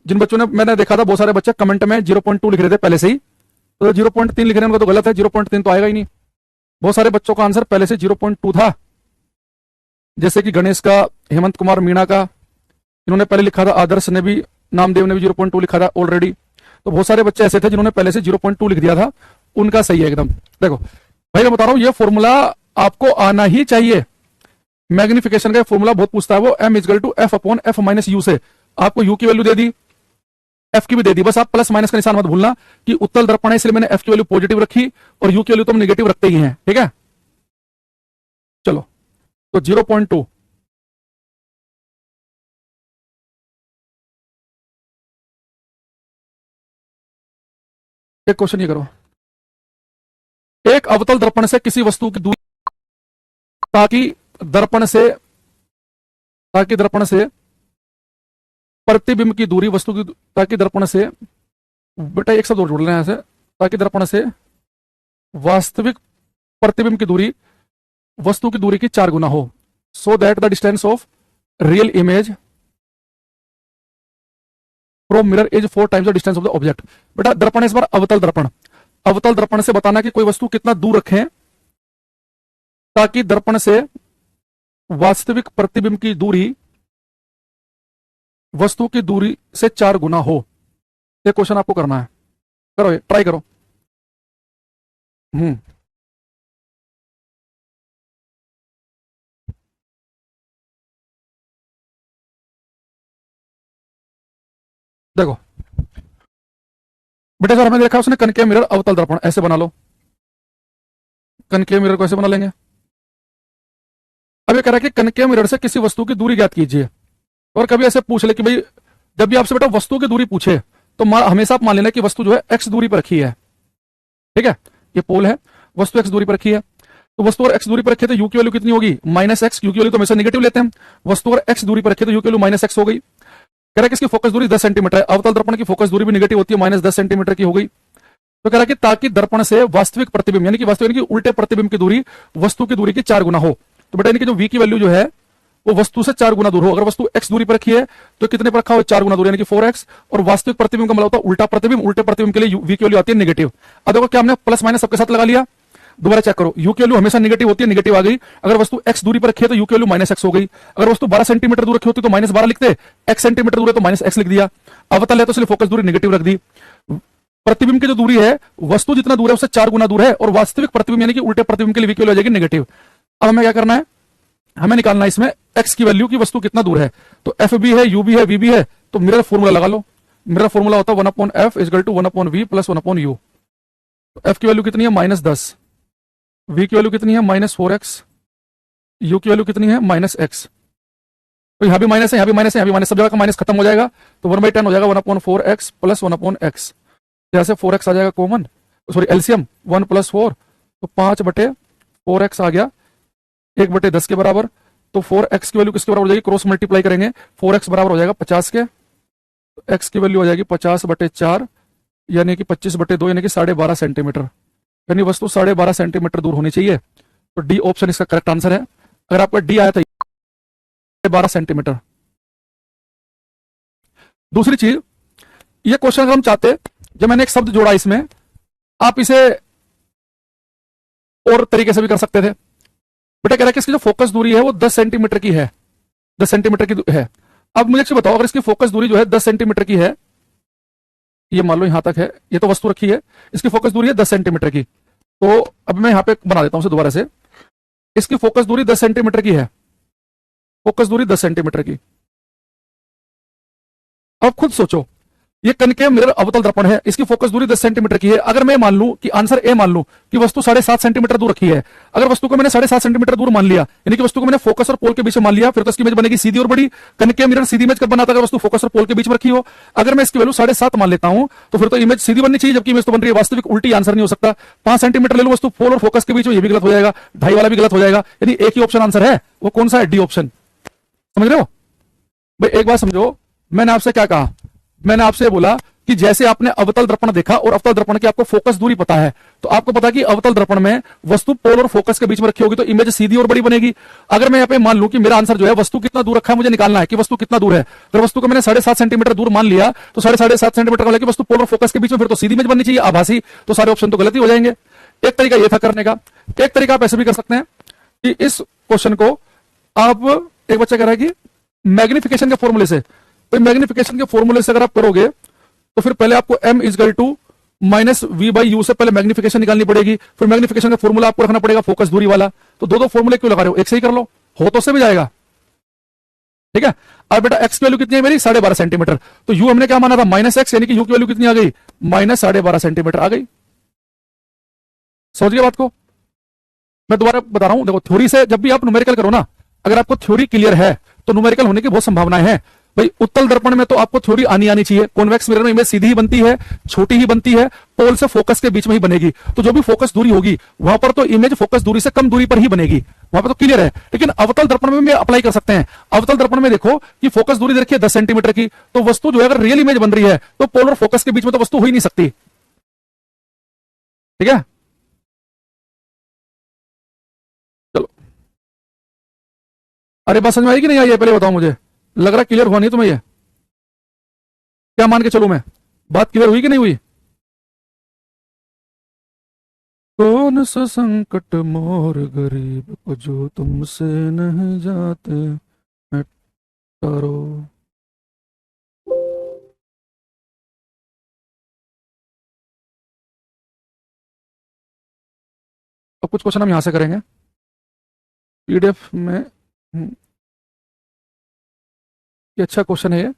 जिन बच्चों ने, मैंने देखा था बहुत सारे बच्चे कमेंट में 0.2 लिख रहे थे पहले से ही, तो 0.3 लिख रहे हैं उनका तो गलत है, 0.3 तो आएगा ही नहीं। बहुत सारे बच्चों का आंसर पहले से 0.2 था, जैसे कि गणेश का, हेमंत कुमार मीणा का, इन्होंने पहले लिखा था, आदर्श ने भी, नामदेव ने भी 0.2 लिखा था ऑलरेडी। तो बहुत सारे बच्चे ऐसे थे जिन्होंने पहले से 0.2 लिख दिया था, उनका सही है एकदम। देखो भाई मैं बता रहा हूं ये फॉर्मूला आपको आना ही चाहिए। मैग्निफिकेशन का फॉर्मूला बहुत पूछता है वो, M=F/F-U से। आपको यू की वैल्यू दे दी, एफ की भी दे दी, बस आप प्लस माइनस का निशान मत भूलना कि उत्तल दर्पण है इसलिए मैंने एफ की वैल्यू पॉजिटिव रखी और यू की वैल्यू तो हम नेगेटिव रखते ही हैं। ठीक है, चलो तो 0.2, एक क्वेश्चन ये करो, एक अवतल दर्पण से किसी वस्तु की दूरी ताकि दर्पण से ताकि दर्पण से प्रतिबिंब की दूरी वस्तु की, ताकि दर्पण से, बेटा एक शब्द और जोड़ लेना ऐसे, ताकि दर्पण से वास्तविक प्रतिबिंब की दूरी वस्तु की दूरी की 4 गुना हो, so that the distance of real image from mirror is 4 times the distance of the object. बेटा दर्पण इस बार अवतल दर्पण, अवतल दर्पण से बताना कि कोई वस्तु कितना दूर रखें ताकि दर्पण से वास्तविक प्रतिबिंब की दूरी वस्तु की दूरी से 4 गुना हो। ये क्वेश्चन आपको करना है, करो ये, ट्राई करो। हम्म, देखो बेटा सर हमने देखा उसने कनकेव मिरर अवतल दर्पण ऐसे बना लो, कनकेव मिरर को ऐसे बना लेंगे। अब ये कह रहा है कि कनकेव मिरर से किसी वस्तु की दूरी ज्ञात कीजिए। और कभी ऐसे पूछ ले कि भाई जब भी आपसे बेटा वस्तु की दूरी पूछे तो हमेशा आप मान लेना कि वस्तु जो है एक्स दूरी पर रखी है। ठीक है, ये पोल है, वस्तु एक्स दूरी पर रखी है, तो वस्तु और एक्स दूरी पर रखे तो यू की वैल्यू कितनी होगी, माइनस एक्स। यू की वैल्यू तो हमेशा नेगेटिव लेते हैं, वस्तु और एक्स दूरी पर रखे तो यू की वैल्यू माइनस एक्स हो गई। कह रहा है कि इसकी फोकस दूरी 10 सेंटीमीटर है, अवतल दर्पण की फोकस दूरी भी नेगेटिव होती है, माइनस 10 सेंटीमीटर की हो गई। तो कह रहा है कि ताकि दर्पण से वास्तविक प्रतिबिंब यानी कि वास्तविक यानी कि उल्टे प्रतिबिंब की दूरी वस्तु की दूरी की 4 गुना हो। तो बेटा यानी कि जो वी की वैल्यू जो है वो वस्तु से 4 गुना दूर हो। अगर वस्तु एक्स दूरी पर रखी है तो कितने पर रखा हो, 4 गुना दूर यानी कि 4x। और वास्तविक प्रतिबिंब का मतलब होता है उल्टा प्रतिबिंब, उल्टे प्रतिबिंब के लिए वी की वैल्यू आती है नेगेटिव। अब देखो क्या हमने प्लस माइनस सबके साथ लगा लिया, दोबारा चेक करो, यू की वैल्यू हमेशा नेगेटिव होती है, नेगेटिव आ गई। अगर वस्तु एक्स दूरी पर रखी है तो यू की वैल्यू माइनस एक्स हो गई। अगर वस्तु 12 सेंटीमीटर दूर रखी होती तो माइनस 12 लिखते, एक्स सेंटीमीटर दूर है तो माइनस एक्स लिख दिया। अवतल है तो इसलिए फोकस दूरी नेगेटिव रख दी। प्रतिबिंब की जो दूरी है वस्तु जितना दूर है उससे 4 गुना दूर है, और वास्तविक प्रतिबिंब यानी कि उल्टे प्रतिबिंब के लिए वी की वैल्यू आ जाएगी नेगेटिव। अब हमें क्या करना है, हमें निकालना है इसमें एक्स की वैल्यू की वस्तु कितना दूर है। तो एफ भी है, यू भी है, वी भी है, तो मिरर फॉर्मूला लगा लो। मिरर फॉर्मूला होता है 1/f equal to 1/v plus 1/u। तो एफ की वैल्यू कितनी है, -10। वी की वैल्यू कितनी है, -4x। यू की वैल्यू कितनी है, -x। तो यहां भी माइनस है, यहां भी माइनस है, यहां भी माइनस, सब जगह का माइनस खत्म हो जाएगा। तो 1/10 हो जाएगा 1/4x प्लस 1/x। यहां से 4x आ जाएगा कॉमन, सॉरी एलसीएम 1 + 4, तो 5/4x आ गया 1/10 के बराबर। तो 4x की वैल्यू किसके बराबर हो जाएगी, क्रॉस मल्टीप्लाई करेंगे, 4x बराबर हो जाएगा 50 के। तो x की वैल्यू हो जाएगी 50/4 यानी कि 25/2 यानी कि 12.5 सेंटीमीटर, यानी वस्तु 12.5 सेंटीमीटर दूर होनी चाहिए। तो डी ऑप्शन इसका करेक्ट आंसर है। अगर आपका डी आया तो 12 सेंटीमीटर। दूसरी चीज, ये क्वेश्चन अगर हम चाहते, जब मैंने एक शब्द जोड़ा इसमें, आप इसे और तरीके से भी कर सकते थे। बेटा कह रहा है कि इसकी जो फोकस दूरी है वो 10 सेंटीमीटर की है, 10 सेंटीमीटर की है। अब मुझे बताओ, अगर इसकी फोकस दूरी जो है 10 सेंटीमीटर की है, ये मान लो यहां तक है, ये तो वस्तु रखी है, इसकी फोकस दूरी है 10 सेंटीमीटर की। तो अब मैं यहां पे बना देता हूं उसे दोबारा से, इसकी फोकस दूरी 10 सेंटीमीटर की है, फोकस दूरी 10 सेंटीमीटर की। अब खुद सोचो, ये कनकेव मिरर अवतल दर्पण है, इसकी फोकस दूरी 10 सेंटीमीटर की है। अगर मैं मान लूं कि आंसर ए मान लूं कि वस्तु 7.5 सेंटीमीटर दूर रखी है, अगर वस्तु को मैंने 7.5 सेंटीमीटर दूर मान लिया, यानी कि वस्तु को मैंने फोकस और पोल के बीच में मान लिया, फिर तो इसकी इमेज बनेगी सीधी और बड़ी। कनकेव मिरर सीधी इमेज कब बनाता है, अगर वस्तु फोकस और पोल के बीच में रखी हो। अगर मैं इसकी वैल्यू 7.5 मान लेता हूं तो फिर तो इमेज सीधी बननी चाहिए, जबकि इमेज तो बन रही है वास्तविक उल्टी, आंसर नहीं हो सकता। 5 सेंटीमीटर ले लो वस्तु पोल और फोकस के बीच में, ये भी गलत हो जाएगा, 2.5 वाला भी गलत हो जाएगा, यानी एक ही ऑप्शन आंसर है, वो कौन सा है, डी ऑप्शन। समझ रहे हो भाई, एक बात समझो, मैंने आपसे क्या कहा, मैंने आपसे बोला कि जैसे आपने अवतल दर्पण देखा और अवतल दर्पण की आपको फोकस दूरी पता है, तो आपको पता कि अवतल दर्पण में वस्तु पोल और फोकस के बीच में रखी होगी तो इमेज सीधी और बड़ी बनेगी। अगर मैं यहाँ पे मान लूं कि मेरा आंसर जो है वस्तु कितना दूर रखा है, मुझे निकालना है कि वस्तु कितना दूर है। अगर वस्तु को मैंने 7.5 सेंटीमीटर दूर मान लिया तो 7.5 सेंटीमीटर का लेके वस्तु पोल और फोकस के बीच में, फिर तो सीधी इमेज बननी चाहिए, आभासी, तो सारे ऑप्शन तो गलत ही हो जाएंगे। एक तरीका यह था करने का। एक तरीका आप ऐसे भी कर सकते हैं कि इस क्वेश्चन को आप, एक बच्चा कह रहा है कि मैग्निफिकेशन के फॉर्मूले से, तो मैग्निफिकेशन के फॉर्मूले से अगर आप करोगे तो फिर पहले आपको m इक्वल टू -v/u से पहले मैग्निफिकेशन निकालनी पड़ेगी, फिर मैग्निफिकेशन का फॉर्मूला आपको रखना पड़ेगा फोकस दूरी वाला। तो दो फॉर्मूले क्यों लगा रहे हो, एक से ही कर लो, हो तो से भी जाएगा। ठीक है, अब बेटा x की वैल्यू कितनी है मेरी, 12.5 सेंटीमीटर। तो u हमने क्या माना था, -x, यानी कि u की वैल्यू कितनी आ गई, -12.5 सेंटीमीटर आ गई। समझ गए बात को। मैं दोबारा बता रहा हूं, देखो थ्योरी से जब भी आप न्यूमेरिकल करो ना, अगर आपको थ्योरी क्लियर है तो न्यूमेरिकल होने की बहुत संभावनाएं हैं। भाई उत्तल दर्पण में तो आपको थ्योरी आनी चाहिए, कॉन्वेक्स मिरर में इमेज सीधी ही बनती है, छोटी ही बनती है, पोल से फोकस के बीच में ही बनेगी, तो जो भी फोकस दूरी होगी वहां पर तो इमेज फोकस दूरी से कम दूरी पर ही बनेगी, वहां पर तो क्लियर है। लेकिन अवतल दर्पण में भी अप्लाई कर सकते हैं। अवतल दर्पण में देखो कि फोकस दूरी देखिए 10 सेंटीमीटर की, तो वस्तु जो है अगर रियल इमेज बन रही है तो पोल और फोकस के बीच में तो वस्तु हो ही नहीं सकती। ठीक है, चलो, अरे बात समझ में आई कि नहीं आई है, पहले बताओ मुझे, लग रहा क्लियर हुआ नहीं तुम्हें, ये क्या मान के चलूं मैं, बात क्लियर हुई कि नहीं हुई। कौन सा संकट मोर गरीब को जो तुमसे नहीं जाते मैं करो। अब कुछ क्वेश्चन हम यहां से करेंगे पीडीएफ में। ये अच्छा क्वेश्चन है,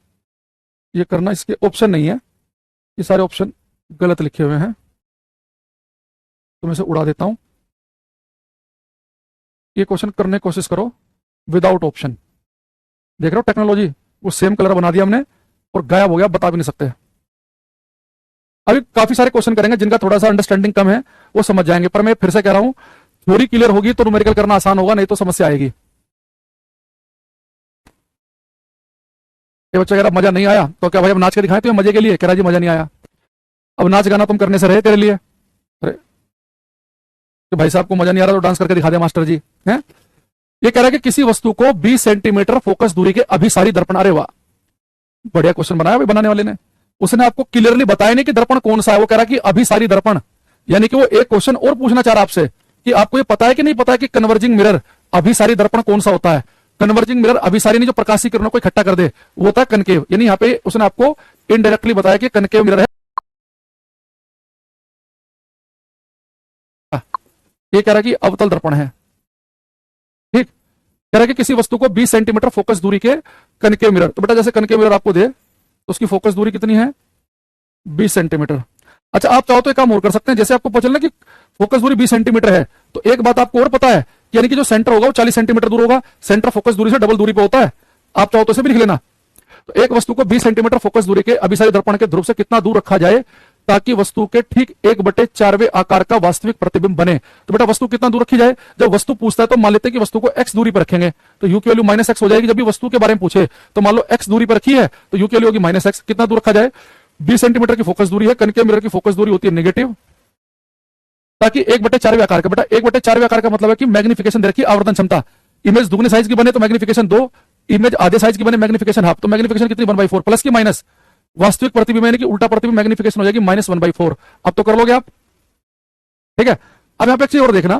ये करना, इसके ऑप्शन नहीं है, ये सारे ऑप्शन गलत लिखे हुए हैं, तो मैं इसे उड़ा देता हूं। ये क्वेश्चन करने की कोशिश करो विदाउट ऑप्शन। देख रहे हो टेक्नोलॉजी, वो सेम कलर बना दिया हमने और गायब हो गया, बता भी नहीं सकते। अभी काफी सारे क्वेश्चन करेंगे जिनका थोड़ा सा अंडरस्टैंडिंग कम है, वो समझ जाएंगे। पर मैं फिर से कह रहा हूं, थ्योरी क्लियर होगी तो न्यूमेरिकल करना आसान होगा, नहीं तो समस्या आएगी। ये बच्चा कह रहा मजा नहीं आया, तो क्या भाई अब नाच के दिखाएं तो मजे के लिए? कह रहा जी मजा नहीं आया। अब नाच गाना तुम करने से रहे तेरे लिए। अरे तो भाई साहब को मजा नहीं आ रहा तो डांस करके दिखा दे मास्टर जी हैं। ये कह रहा है कि किसी वस्तु को 20 सेंटीमीटर फोकस दूरी के अभिसारी दर्पण, अरे वाह बढ़िया क्वेश्चन बनाया भाई बनाने वाले ने। उसने आपको क्लियरली बताया नहीं कि दर्पण कौन सा है, वो कह रहा है कि अभिसारी दर्पण। यानी कि वो एक क्वेश्चन और पूछना चाह रहा आपसे कि आपको ये पता है कि नहीं पता है कि कन्वर्जिंग मिरर अभिसारी दर्पण कौन सा होता है। कन्वर्जिंग मिरर अभिसारी नहीं, जो प्रकाशी किरणों को इकट्ठा कर दे, वो होता है कनकेव। यानी यहाँ पे उसने आपको इनडायरेक्टली बताया कि कनकेव मिरर है। ये कह रहा है कि अवतल दर्पण है। ठीक, कह रहा है कि किसी वस्तु को 20 सेंटीमीटर फोकस दूरी के कनकेव मिरर, तो बेटा जैसे कनकेव मिरर आपको दे तो उसकी फोकस दूरी कितनी है? 20 सेंटीमीटर। अच्छा आप चाहो तो एक काम और कर सकते हैं, जैसे आपको पता चलना कि फोकस दूरी 20 सेंटीमीटर है, तो एक बात आपको और पता है, यानी कि जो सेंटर होगा वो 40 सेंटीमीटर दूर होगा। सेंटर फोकस दूरी से डबल दूरी पे होता है। आप चाहो तो इसे भी लिख लेना। तो एक वस्तु को 20 सेंटीमीटर फोकस दूरी के अभिसारी दर्पण के ध्रुव से कितना दूर रखा जाए ताकि वस्तु के ठीक 1/4वें आकार का वास्तविक प्रतिबिंब बने। तो बेटा वस्तु कितना दूर रखी जाए? जब वस्तु पूछता है तो मान लेते हैं कि वस्तु को x दूरी पर रखेंगे, तो u की वैल्यू -x हो जाएगी। जब भी वस्तु के बारे में पूछे तो मान लो x दूरी पर रखी है तो u की वैल्यू होगी -x। कितना दूर रखा जाए? 20 सेंटीमीटर की फोकस दूरी है, कनकेव मिरर की फोकस दूरी होती है नेगेटिव, ताकि 1/4वें आकार का। बेटा 1/4वें आकार का मतलब है कि मैग्निफिकेशन दे रखी है, आवर्धन क्षमता। इमेज दुगने साइज की बने तो मैग्निफिकेशन 2, इमेज आधे साइज की बने मैग्निफिकेशन हाफ। तो मैग्निफिकेशन कितनी 1/4 प्लस की माइनस वास्तविक प्रतिबिंब यानी कि उल्टा प्रतिबिंब मैग्निफिकेशन हो जाएगी -1/4। अब तो कर लोगे आप, ठीक है। अब यहां पे एक चीज और देखना,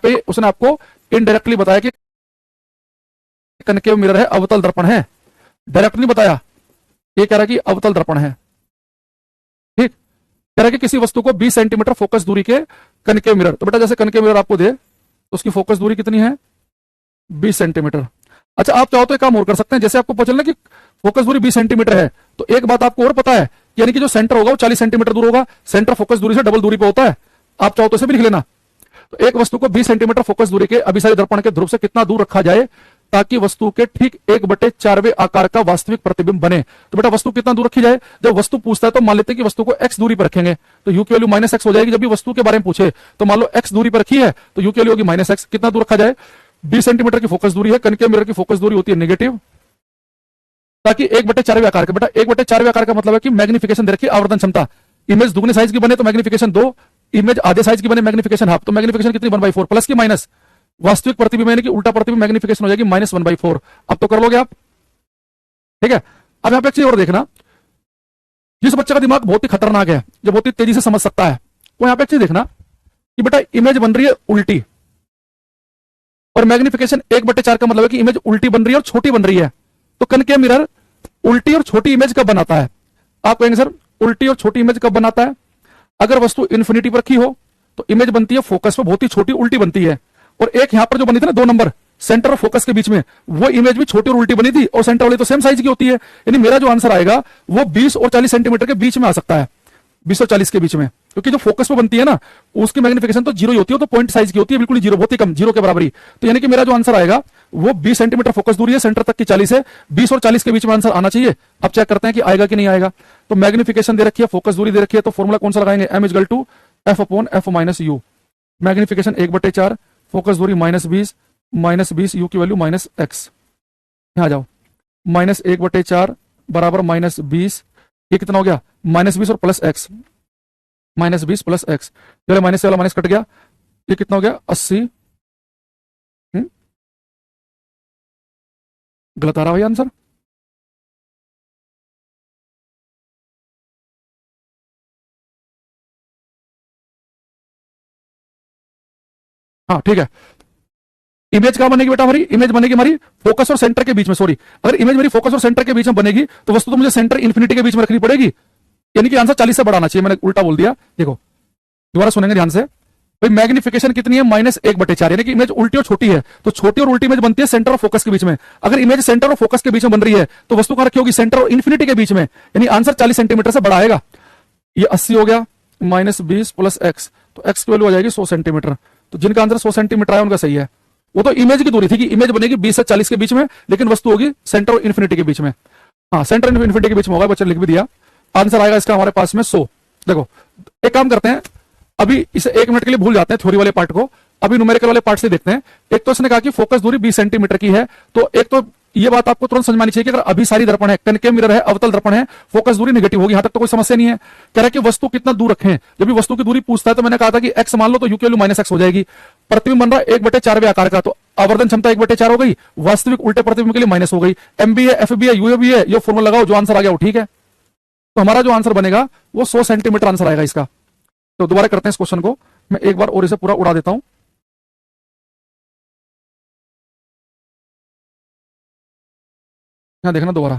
पे उसने आपको इनडायरेक्टली बताया कि कनकेव मिरर है, अवतल दर्पण है। डायरेक्ट नहीं बताया, ये कह रहा है कि अवतल दर्पण है। ठीक, कह रहा है कि किसी वस्तु को 20 सेंटीमीटर फोकस दूरी के कनकेव मिरर, तो बेटा जैसे कनकेव मिरर आपको दे तो उसकी फोकस दूरी कितनी है? 20 सेंटीमीटर। अच्छा आप चाहो तो एक काम और कर सकते हैं, जैसे आपको पता चलना कि फोकस दूरी 20 सेंटीमीटर है, तो एक बात आपको और पता है, यानी कि जो सेंटर होगा वो 40 सेंटीमीटर दूर होगा। सेंटर फोकस दूरी से डबल दूरी पे होता है। आप चाहो तो इसे भी लिख लेना। तो एक वस्तु को 20 सेंटीमीटर फोकस दूरी के अभिसारी दर्पण के ध्रुव से कितना दूर रखा जाए ताकि वस्तु के ठीक 1/4वें आकार का वास्तविक प्रतिबिंब बने। तो बेटा वस्तु कितना दूर रखी जाए? जब वस्तु पूछता है तो मान लेते हैं कि वस्तु को x दूरी पर रखेंगे, तो u की वैल्यू -x हो जाएगी। जब भी वस्तु के बारे में पूछे तो मान लो x दूरी पर रखी है तो u की वैल्यू होगी -x। कितना दूर रखा जाए? 20 सेंटीमीटर की फोकस दूरी है, कनकेव मिरर की फोकस दूरी होती है नेगेटिव, ताकि 1/4वें आकार का। बेटा 1/4वें आकार का मतलब है कि मैग्निफिकेशन दे रखी है, आवर्धन क्षमता। इमेज दुगने साइज की बने तो मैग्निफिकेशन 2, इमेज आधे साइज की बने मैग्निफिकेशन हाफ। तो मैग्निफिकेशन कितनी 1/4 प्लस की माइनस वास्तविक प्रतिबिंब यानी कि उल्टा प्रतिबिंब मैग्निफिकेशन हो जाएगी -1/4। अब तो कर लोगे आप, ठीक है। अब यहां पे एक चीज और देखना, जिस बच्चे का दिमाग बहुत ही खतरनाक है, जो बहुत ही तेजी से समझ सकता है, वो यहां पे एक चीज देखना कि बेटा इमेज बन रही है उल्टी और मैग्निफिकेशन 1/4 का मतलब है कि इमेज उल्टी बन रही है और छोटी बन रही है। तो कनकेव मिरर उल्टी और छोटी इमेज कब बनाता है? आप कहेंगे सर उल्टी और छोटी इमेज कब बनाता है? अगर वस्तु इन्फिनिटी पर रखी हो तो इमेज बनती है फोकस पर बहुत ही छोटी उल्टी बनती है, और एक यहां पर जो बनी थी ना 2 नंबर सेंटर और फोकस के बीच में, वो इमेज भी छोटी और उल्टी बनी थी, और सेंटर वाली तो सेम साइज की होती है। यानी मेरा जो आंसर आएगा वो 20 और 40 सेंटीमीटर के बीच में आ सकता है, 20 और 40 के बीच में, क्योंकि जो फोकस पे बनती है ना उसकी मैग्निफिकेशन तो 0 ही होती है, तो पॉइंट साइज की होती है, बिल्कुल जीरो, बहुत ही कम, 0 के बराबरी। तो यानी कि मेरा जो आंसर आएगा वो 20 सेंटीमीटर फोकस दूरी है, सेंटर तक की 40 है, 20 और 40 के बीच में आंसर आना चाहिए। अब चेक करते हैं कि आएगा कि नहीं आएगा। तो मैग्निफिकेशन दे रखी है, फोकस दूरी दे रखी है, तो फॉर्मूला कौन सा लगाएंगे? m = f/f - u। Magnification 1/4, focus दूरी -20 u की वैल्यू -x। यहां आ जाओ, -1/4 बराबर -20, ये कितना हो गया? -20 और प्लस x, -20 प्लस x, चलो माइनस से वाला माइनस कट गया, ये कितना हो गया? 80। गलत आ रहा भाई आंसर। हाँ ठीक है, इमेज कहां बनेगी बेटा? हमारी इमेज बनेगी हमारी फोकस और सेंटर के बीच में। सॉरी, अगर इमेज मेरी फोकस और सेंटर के बीच में बनेगी तो वस्तु तो मुझे सेंटर इन्फिनिटी के बीच में रखनी पड़ेगी, यानी कि आंसर 40 से बढ़ाना चाहिए। मैंने उल्टा बोल दिया, देखो दोबारा सुनेंगे ध्यान से। भाई मैग्निफिकेशन कितनी है? -1/4, यानी कि इमेज उल्टी और छोटी है, तो छोटी और उल्टी इमेज बनती है सेंटर और फोकस के बीच में। अगर इमेज सेंटर और फोकस के बीच में बन रही है तो वस्तु कहां रखी होगी? सेंटर और इन्फिनिटी के बीच में, यानी आंसर 40 सेंटीमीटर से बड़ा आएगा। ये 80 हो गया, -20 प्लस x, तो x की वैल्यू आ जाएगी 100 सेंटीमीटर। तो जिनका आंसर 100 सेंटीमीटर आया उनका सही है। वो तो इमेज की दूरी थी कि इमेज बनेगी 20 से 40 के बीच में, लेकिन वस्तु होगी सेंटर और इन्फिनिटी के बीच में। हाँ, सेंटर और इन्फिनिटी के बीच में होगा, बच्चे ने लिख भी दिया। आंसर आएगा इसका हमारे पास में 100। देखो एक काम करते हैं, अभी इसे 1 मिनट के लिए भूल जाते हैं थ्योरी वाले पार्ट को, अभी न्यूमेरिकल वाले पार्ट से देखते हैं। एक तो इसने कहा कि फोकस दूरी 20 सेंटीमीटर की है, तो एक तो ये बात आपको तुरंत समझ में आनी चाहिए कि अगर अभिसारी दर्पण है, कनकेव मिरर है, अवतल दर्पण है, फोकस दूरी नेगेटिव होगी, यहां तक तो कोई समस्या नहीं है। कह रहा है कि वस्तु कितना दूर रखें, जब भी वस्तु की दूरी पूछता है तो मैंने कहा था कि x मान लो तो u की वैल्यू -x हो जाएगी। प्रतिबिंब बन रहा है 1/4 आकार का, तो आवर्धन क्षमता 1/4 हो गई, वास्तविक उल्टे प्रतिबिंब के लिए माइनस हो गई। एम भी है, एफ भी है, यू भी है, ये फॉर्मूला लगाओ, जो आंसर आ गया वो ठीक है। तो हमारा जो आंसर बनेगा वो 100 सेंटीमीटर आंसर आएगा इसका। तो दोबारा करते हैं इस क्वेश्चन को, मैं एक बार और इसे पूरा उड़ा देता हूं। यहां देखना दोबारा,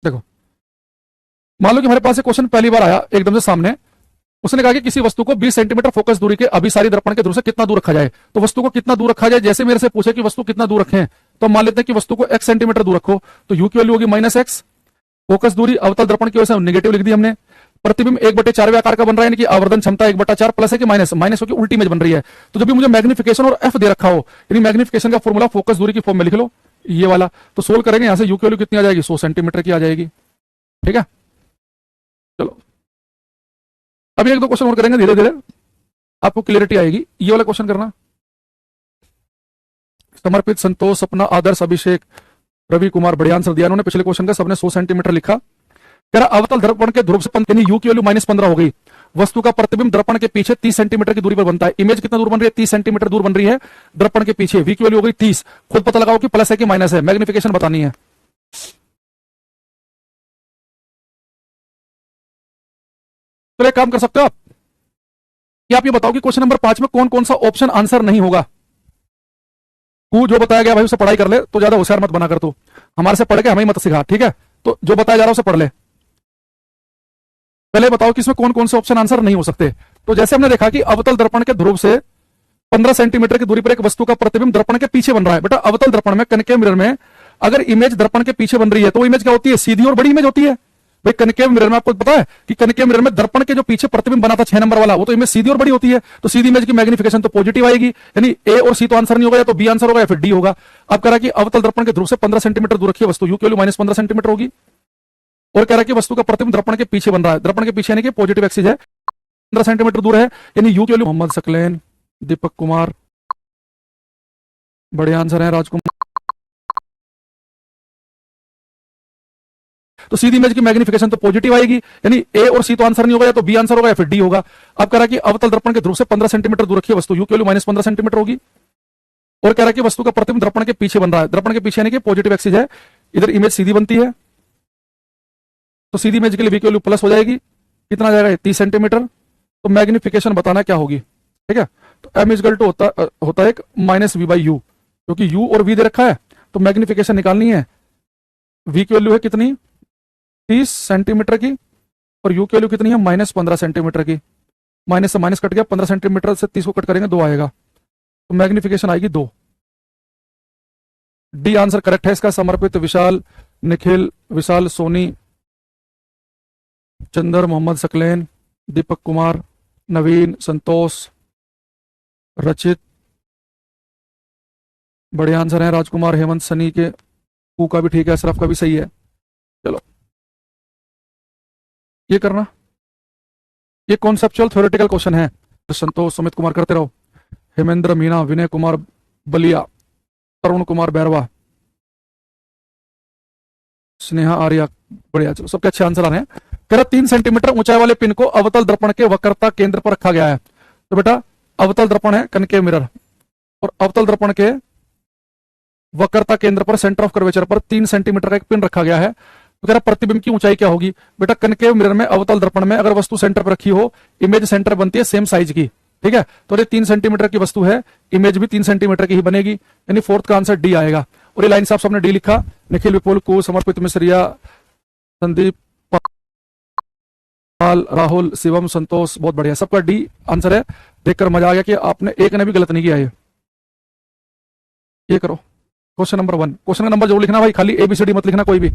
देखो मान लो कि हमारे पास एक क्वेश्चन पहली बार आया एकदम से सामने। उसने कहा कि किसी वस्तु को 20 सेंटीमीटर फोकस दूरी के अभिसारी दर्पण के ध्रुव से कितना दूर रखा जाए। तो वस्तु को कितना दूर रखा जाए, जैसे मेरे से पूछे कि वस्तु कितना दूर रखें, तो हम मान लेते हैं कि वस्तु को x सेंटीमीटर दूर रखो, तो u की वैल्यू होगी -x। फोकस दूरी अवतल दर्पण की वजह से नेगेटिव लिख दी हमने। प्रतिबिंब 1/4 आकार का बन रहा है, यानी कि आवर्धन क्षमता 1/4 प्लस है कि माइनस, माइनस होकर उल्टी इमेज बन रही है। तो जब भी मुझे मैग्निफिकेशन और f दे रखा हो, यानी मैग्निफिकेशन का फॉर्मूला फोकस दूरी की फॉर्म में लिख लो, ये वाला। तो सोल्व करेंगे, यहां से u की वैल्यू कितनी आ जाएगी, 100 सेंटीमीटर की आ जाएगी। ठीक है, चलो अभी एक दो क्वेश्चन और करेंगे, धीरे धीरे आपको क्लियरिटी आएगी। ये वाला क्वेश्चन करना, समर्पित संतोष, सपना, आदर्श, अभिषेक, रवि कुमार, बढ़िया आंसर दिया उन्होंने। पिछले क्वेश्चन का सबने 100 सेंटीमीटर लिखा। कह रहा अवतल दर्पण के ध्रुव से यानी u की वैल्यू -15 हो गई। वस्तु का प्रतिबिंब दर्पण के पीछे 30 सेंटीमीटर की दूरी पर बनता है। इमेज कितना दूर बन रही है, 30 सेंटीमीटर दूर बन रही है दर्पण के पीछे। v की वैल्यू हो गई 30। खुद पता लगाओ कि प्लस है कि माइनस है, मैग्निफिकेशन बतानी है। तो एक काम कर सकते हो आप ये बताओ कि क्वेश्चन नंबर 5 में कौन कौन सा ऑप्शन आंसर नहीं होगा। जो बताया गया भाई उसे पढ़ाई कर ले, तो ज्यादा होशियार मत बना कर, तू हमारे से पढ़ के हमें मत सिखा, ठीक है। तो जो बताया जा रहा है उसे पढ़ ले। पहले बताओ कि इसमें कौन कौन से ऑप्शन आंसर नहीं हो सकते। तो जैसे हमने देखा कि अवतल दर्पण के ध्रुव से 15 सेंटीमीटर की दूरी पर एक वस्तु का प्रतिबिंब दर्पण के पीछे बन रहा है। बेटा अवतल दर्पण में, कनकेव मिरर में, अगर इमेज दर्पण के पीछे बन रही है तो इमेज क्या होती है, सीधी और बड़ी इमेज होती है। भाई कनकेव मिरर में आपको पता है कि कनकेव मिरर में दर्पण के जो पीछे प्रतिबिंब बना था 6 नंबर वाला, वो तो इमेज सीधी और बड़ी होती है। तो सीधी इमेज की मैग्निफिकेशन तो पॉजिटिव आएगी, यानी ए और सी तो आंसर नहीं होगा, या तो बी आंसर होगा या फिर डी होगा। अब कह रहा है कि अवतल दर्पण के ध्रुव से 15 सेंटीमीटर दूर रखिए वस्तु, यू की वैल्यू -15 सेंटीमीटर होगी। और कह रहा है कि वस्तु का प्रतिबिंब दर्पण के पीछे बन रहा है, दर्पण के पीछे यानी कि पॉजिटिव एक्सिस है, 15 सेंटीमीटर दूर है, यानी यू की वैल्यू। मोहम्मद सकलैन, दीपक कुमार, बढ़िया आंसर है राजकुमार। तो सीधी इमेज की मैग्निफिकेशन तो पॉजिटिव आएगी, यानी ए और सी तो आंसर नहीं होगा, या तो बी आंसर होगा या फिर डी होगा। अब कह रहा है कि अवतल दर्पण के ध्रुव से 15 सेंटीमीटर दूर रखिए वस्तु, यू की वैल्यू -15 सेंटीमीटर होगी। और कह रहा है कि वस्तु का प्रतिबिंब दर्पण के पीछे बन रहा है, दर्पण के पीछे यानी कि पॉजिटिव एक्सिस है, इधर इमेज सीधी बनती है, तो सीधी इमेज के लिए वी की वैल्यू प्लस हो जाएगी। कितना जाएगा, 30 सेंटीमीटर। तो मैग्निफिकेशन बताना क्या होगी, ठीक है। तो एम इजकल टू होता है -v/u, क्योंकि u और v दे रखा है, तो मैग्निफिकेशन निकालनी है। v की वैल्यू है कितनी, 30 सेंटीमीटर की, और u की वैल्यू कितनी है, -15 सेंटीमीटर की। माइनस से माइनस कट गया, 15 सेंटीमीटर से 30 को कट करेंगे 2 आएगा, तो मैग्निफिकेशन आएगी 2। डी आंसर करेक्ट है इसका। समर्पित, विशाल, निखिल, विशाल सोनी, चंदर, मोहम्मद सकलैन, दीपक कुमार, नवीन, संतोष, रचित, बढ़िया आंसर है राजकुमार, हेमंत, सनी के, कू का भी ठीक है, अशरफ का भी सही है। चलो ये करना, ये कॉन्सेप्चुअल थ्योरेटिकल क्वेश्चन है। संतोष, सुमित कुमार करते रहो, हेमेंद्र, मीना, विनय कुमार बलिया, तरुण कुमार बैरवा, स्नेहा आर्या, बढ़िया। चलो सबके अच्छे आंसर आ रहे हैं। कह रहा 3 सेंटीमीटर ऊंचाई वाले पिन को अवतल दर्पण के वक्रता केंद्र पर रखा गया है। तो बेटा अवतल दर्पण है कनकेव मिरर, और अवतल दर्पण के वक्रता केंद्र पर, सेंटर ऑफ कर्वेचर पर 3 सेंटीमीटर का एक पिन रखा गया है। तो कह रहा प्रतिबिंब की ऊंचाई क्या होगी। बेटा कनकेव मिरर में, अवतल दर्पण में अगर वस्तु सेंटर पर रखी हो, इमेज सेंटर बनती है सेम साइज की, ठीक है। तो ये 3 सेंटीमीटर की वस्तु है, इमेज भी 3 सेंटीमीटर की ही बनेगी, यानी फोर्थ का आंसर डी आएगा। और ये लाइन साहब सबने डी लिखा, निखिल, विपुल, को, समर्पित, मिश्रिया, संदीप, राहुल, शिवम, संतोष, बहुत बढ़िया, सबका डी आंसर है। देखकर मजा आ गया कि आपने एक ने भी गलत नहीं किया। ये करो क्वेश्चन नंबर 1। क्वेश्चन का नंबर जरूर लिखना भाई, खाली ABCD मत लिखना कोई भी।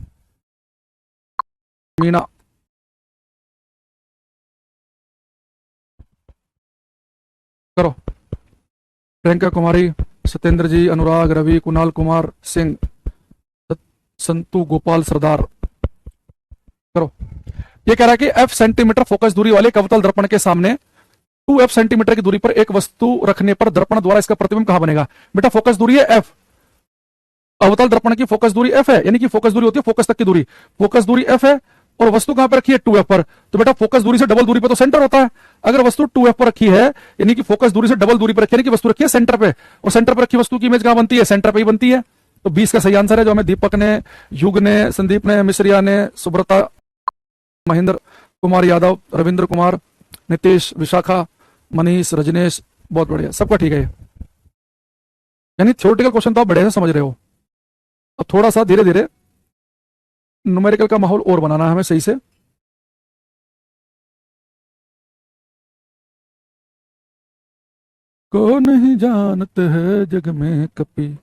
मीना, करो। प्रियंका कुमारी, सत्येंद्र जी, अनुराग, रवि, कुणाल कुमार सिंह, संतु गोपाल सरदार। करो। ये कह रहा है कि f सेंटीमीटर फोकस दूरी वाले एक अवतल दर्पण के सामने 2f सेंटीमीटर की दूरी पर एक वस्तु रखने पर दर्पण द्वारा इसका प्रतिबिंब कहां बनेगा। बेटा फोकस दूरी है f, अवतल दर्पण की फोकस दूरी f है, यानी कि फोकस दूरी होती है फोकस तक की दूरी, फोकस दूरी f है और वस्तु कहां पर रखी है 2f पर। तो बेटा फोकस दूरी से डबल दूरी पर तो सेंटर होता है। अगर वस्तु 2f पर रखी है यानी कि फोकस दूरी से डबल दूरी पर रखी है, यानी कि वस्तु रखी है सेंटर पे, और सेंटर पर रखी वस्तु की इमेज कहां बनती है, सेंटर पे ही बनती है। तो 20 का सही आंसर है जो हमें दीपक ने, युग ने, संदीप ने, मिश्रिया ने, सुब्रता, महेंद्र कुमार यादव, रविंद्र कुमार, नितेश, विशाखा, मनीष, रजनेश, बहुत बढ़िया, सबका ठीक है। यानी थ्योरेटिकल क्वेश्चन तो आप बढ़िया से समझ रहे हो। अब थोड़ा सा धीरे धीरे न्यूमेरिकल का माहौल और बनाना है हमें सही से। को नहीं जानते है जग में कपी,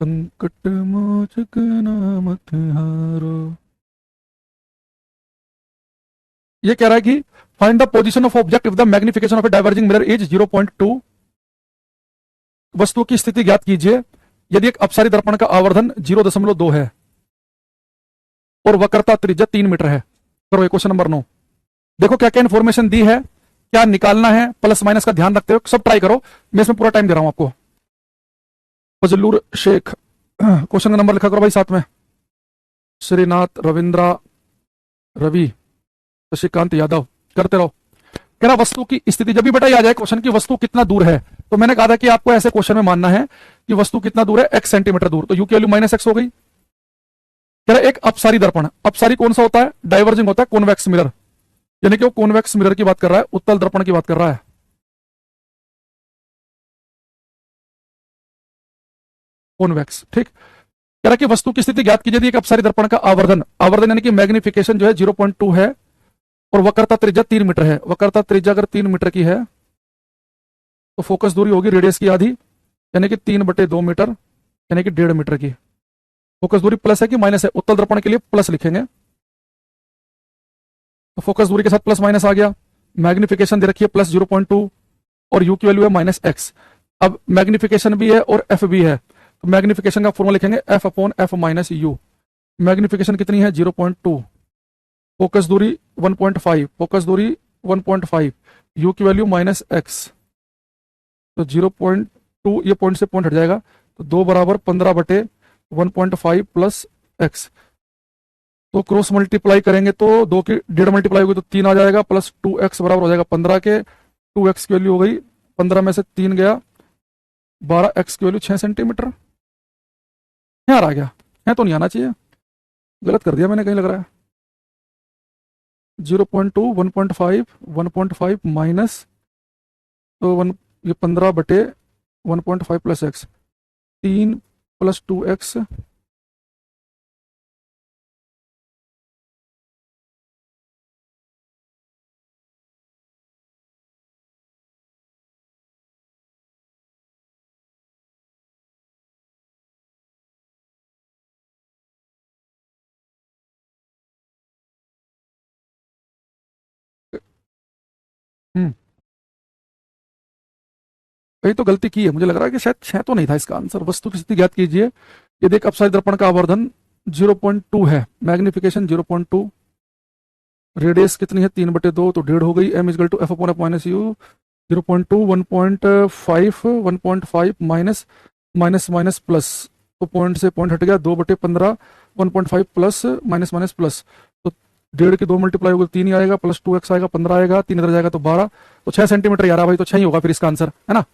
संकट मोचकना मत हारो। ये कह रहा है कि find the position of object if the magnification of A diverging mirror is 0.2। वस्तु की स्थिति ज्ञात कीजिए यदि एक अपसारी दर्पण का आवर्धन 0.2 है और वक्रता त्रिज्या 3 मीटर है। करो क्वेश्चन नंबर 9। देखो क्या क्या इंफॉर्मेशन दी है, क्या निकालना है, प्लस माइनस का ध्यान रखते हुए सब ट्राई करो। मैं इसमें पूरा टाइम दे रहा हूं आपको। फजलुर शेख, क्वेश्चन का नंबर लिखा करो भाई साथ में। श्रीनाथ, रविंद्रा, रवि, शशिकांत यादव, करते रहो। कह रहा वस्तु की स्थिति जब भी बेटा आ जाए क्वेश्चन की वस्तु कितना दूर है, तो मैंने कहा था कि आपको ऐसे क्वेश्चन में मानना है कि वस्तु कितना दूर है, x सेंटीमीटर दूर, तो u की वैल्यू -x हो गई। कह रहा एक अपसारी दर्पण, अपसारी कौन सा होता है, डाइवर्जिंग होता है कॉन्वेक्स मिरर, यानी कि वो कॉन्वेक्स मिरर की बात कर रहा है, उत्तल दर्पण की बात कर रहा है। कॉन्वेक्स, ठीक। कह रहा कि वस्तु की स्थिति ज्ञात कीजिए एक अपसारी दर्पण का आवर्धन, आवर्धन यानी कि मैग्निफिकेशन जो है 0.2 है और वक्रता त्रिज्या 3 मीटर है। वक्रता त्रिज्या अगर 3 मीटर की है तो फोकस दूरी होगी रेडियस की आधी, यानी कि 3/2 मीटर, यानी कि 1.5 मीटर की। फोकस दूरी प्लस है कि माइनस है, उत्तल दर्पण के लिए प्लस लिखेंगे, तो फोकस दूरी के साथ प्लस माइनस आ गया। मैग्निफिकेशन दे रखी है +0.2 और u की वैल्यू है -x। अब मैग्निफिकेशन भी है और f भी है, तो मैग्निफिकेशन का फॉर्मूला लिखेंगे f/f-u। मैग्निफिकेशन कितनी है 0.2, फोकस दूरी 1.5, फोकस दूरी 1.5, u की वैल्यू -x, तो 0.2 ये पॉइंट से पॉइंट हट जाएगा, तो 2 बराबर 15/1.5 प्लस x। तो क्रॉस मल्टीप्लाई करेंगे तो 2 की 1.5 मल्टीप्लाई होगी तो 3 आ जाएगा, प्लस 2x बराबर हो जाएगा 15 के। 2x की वैल्यू हो गई 15 में से 3 गया 12, x की वैल्यू 6 सेंटीमीटर। यार आ गया है, तो नहीं आना चाहिए, गलत कर दिया मैंने कहीं लग रहा है। 0.2 1.5 1.5 माइनस, तो 1 ये 15/1.5 प्लस x, 3 + 2x, कहीं तो गलती की है, मुझे लग रहा है कि शायद 6 तो नहीं था इसका आंसर। वस्तु की स्थिति ज्ञात कीजिए यदि एक अपसारी दर्पण का आवर्धन 0.2 है, मैग्निफिकेशन 0.2, रेडियस कितनी है 3/2, तो 1.5 हो गई। m = f/f-u, 0.2 1.5 1.5 minus minus minus plus, तो पॉइंट से पॉइंट हट गया, 2/15 1.5 प्लस माइनस माइनस प्लस, तो 1.5 की 2 मल्टीप्लाई होगा 3 ही आएगा, प्लस 2x आएगा 15 आएगा, 3 इधर जाएगा तो 12, तो 6 सेंटीमीटर ही आ रहा भाई, तो 6 ही होगा फिर इसका आंसर, है ना।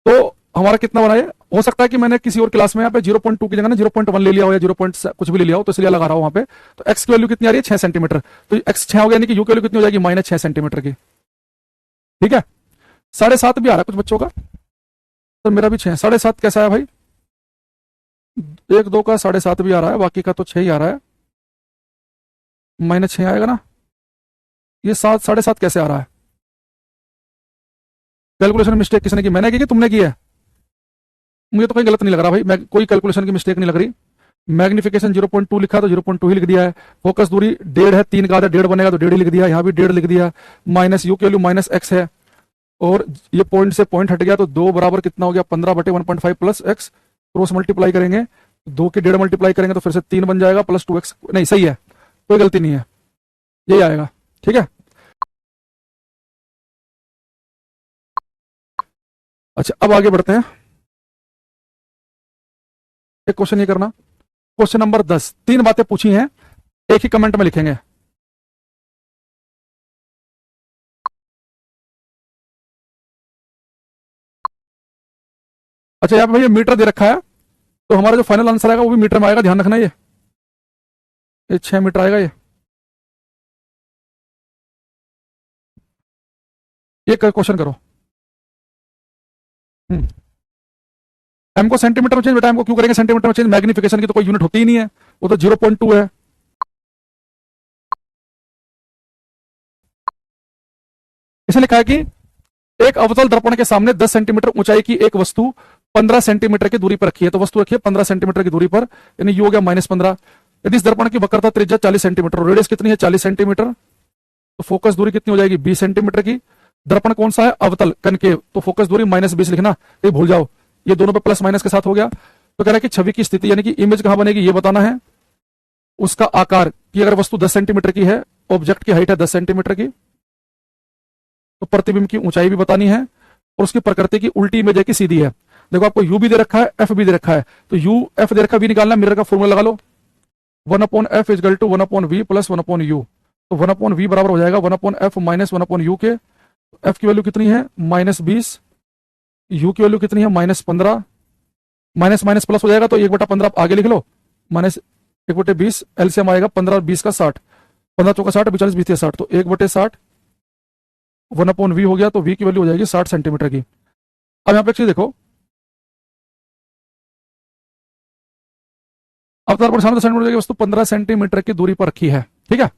तो हमारा कितना बना है, हो सकता है कि मैंने किसी और क्लास में यहाँ पे 0.2 की जगह ना 0.1 ले लिया हो या 0. कुछ भी ले लिया हो, तो इसलिए लगा रहा हूं वहां पे। तो x की वैल्यू कितनी आ रही है 6 सेंटीमीटर, तो x 6 हो गया, यानी कि u की वैल्यू कितनी हो जाएगी -6 सेंटीमीटर की। ठीक है, 7.5 भी आ रहा है कुछ बच्चों का, तो मेरा भी 6, 7.5 कैसा है भाई, 1 2 का 7.5 भी आ रहा है, बाकी का तो 6 ही आ रहा है, -6 आएगा ना। ये 7 7.5 कैसे आ रहा है, कैलकुलेशन मिस्टेक किसने की, मैंने की कि तुमने की है, मुझे तो कहीं गलत नहीं लग रहा भाई, मैं कोई कैलकुलेशन की मिस्टेक नहीं लग रही। मैग्निफिकेशन 0.2 लिखा तो 0.2 ही लिख दिया है, फोकस दूरी 1.5 है, 3 का आधा 1.5 बनेगा तो 1.5 ही लिख दिया, यहाँ भी 1.5 लिख दिया, माइनस u की वैल्यू -x है, और ये पॉइंट से पॉइंट हट गया तो 2 बराबर कितना हो गया 15/1.5 प्लस एक्स, क्रॉस मल्टीप्लाई करेंगे 2 के 1.5 मल्टीप्लाई करेंगे तो फिर से 3 बन जाएगा प्लस 2x, नहीं सही है, कोई गलती नहीं है, यही आएगा। ठीक है, अच्छा अब आगे बढ़ते हैं। एक क्वेश्चन ये करना, क्वेश्चन नंबर 10, 3 बातें पूछी हैं, एक ही कमेंट में लिखेंगे। अच्छा यहाँ पे भैया मीटर दे रखा है, तो हमारा जो फाइनल आंसर आएगा वो भी मीटर में आएगा, ध्यान रखना। ये 6 मीटर आएगा ये क्वेश्चन करो। एम को सेंटीमीटर में चेंज, बेटा एम को क्यों करेंगे सेंटीमीटर में चेंज, मैग्निफिकेशन की तो कोई यूनिट होती ही नहीं है, वो तो 0.2 है। इसे लिखा है कि एक अवतल दर्पण के सामने 10 सेंटीमीटर ऊंचाई की एक वस्तु 15 सेंटीमीटर की दूरी पर रखी है, तो वस्तु रखी है 15 सेंटीमीटर की दूरी पर, यानी ये हो गया -15। यदि इस दर्पण की वक्रता त्रिज्या 40 सेंटीमीटर, रेडियस कितनी है 40 सेंटीमीटर, तो फोकस दूरी कितनी हो जाएगी 20 सेंटीमीटर की। दर्पण कौन सा है, अवतल कनकेव, तो फोकस दूरी -20 लिखना, ये भूल जाओ, ये दोनों पे प्लस माइनस के साथ हो गया। तो कह रहा है कि छवि की स्थिति यानी कि इमेज कहां बनेगी ये बताना है, उसका आकार कि अगर वस्तु 10 सेंटीमीटर की है, ऑब्जेक्ट की हाइट है 10 सेंटीमीटर की, तो प्रतिबिंब की ऊंचाई भी बतानी है, और उसकी प्रकृति की उल्टी इमेज है कि सीधी है। देखो आपको यू भी दे रखा है, एफ भी दे रखा है, तो यू एफ दे रखा है, वी निकालना, मिरर का फॉर्मूला लगा लो, 1/f is equal to 1/v plus 1/u, तो 1/v बराबर हो जाएगा 1/f माइनस 1/u के। एफ की वैल्यू कितनी है -20, यू की वैल्यू कितनी है -15, माइनस माइनस प्लस हो जाएगा तो 1/15 आगे लिख लो, -1/20, एलसीएम आएगा 15 और 20 का 60, 15 चौका 60, 45 20 60, तो 1/60 1/v हो गया, तो v की वैल्यू हो जाएगी 60 सेंटीमीटर की। अब यहां पे एक चीज देखो, अब दर्पण सामने 10 सेंटीमीटर की वस्तु 15 सेंटीमीटर की दूरी पर रखी है, ठीक है।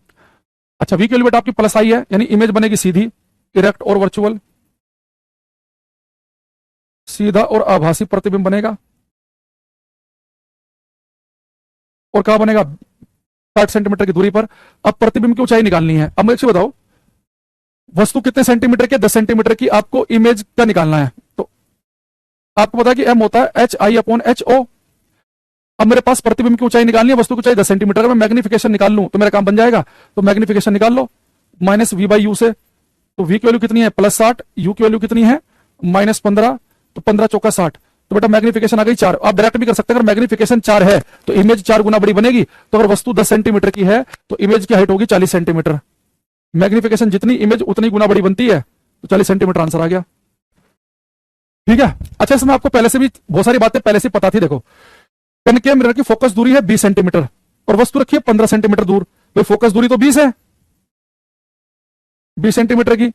अच्छा v की वैल्यू बेटा आपकी प्लस आई है, यानी इमेज बनेगी सीधी, इरेक्ट और वर्चुअल, सीधा और आभासी प्रतिबिंब बनेगा, और कहां बनेगा 60 सेंटीमीटर की दूरी पर। अब प्रतिबिंब की ऊंचाई निकालनी है। अब मुझे बताओ वस्तु कितने सेंटीमीटर की, 10 सेंटीमीटर की, आपको इमेज का निकालना है, तो आपको पता है कि m होता है HI/HO। अब मेरे पास प्रतिबिंब की ऊंचाई निकालनी है, वस्तु की ऊंचाई 10 सेंटीमीटर, मैं मैग्निफिकेशन निकाल लूं तो मेरा काम बन जाएगा, तो मैग्निफिकेशन निकाल लो -v/u से, तो v की वैल्यू कितनी है +60, u की वैल्यू कितनी है -15, तो 15 चौका 60, तो बेटा मैग्निफिकेशन आ गई 4। आप डायरेक्ट भी कर सकते हैं, अगर मैग्निफिकेशन 4 है तो इमेज 4 गुना बड़ी बनेगी, तो अगर वस्तु 10 सेंटीमीटर की है तो इमेज की हाइट होगी 40 सेंटीमीटर, मैग्निफिकेशन जितनी इमेज उतनी गुना बड़ी बनती है, तो 40 सेंटीमीटर आंसर आ गया, ठीक है। अच्छा इसमें आपको पहले से भी बहुत सारी बातें पहले से पता थी। देखो कनकेव मिरर की फोकस दूरी है 20 सेंटीमीटर और वस्तु रखी है 15 सेंटीमीटर दूर, तो फोकस दूरी तो 20 है, 20 सेंटीमीटर की,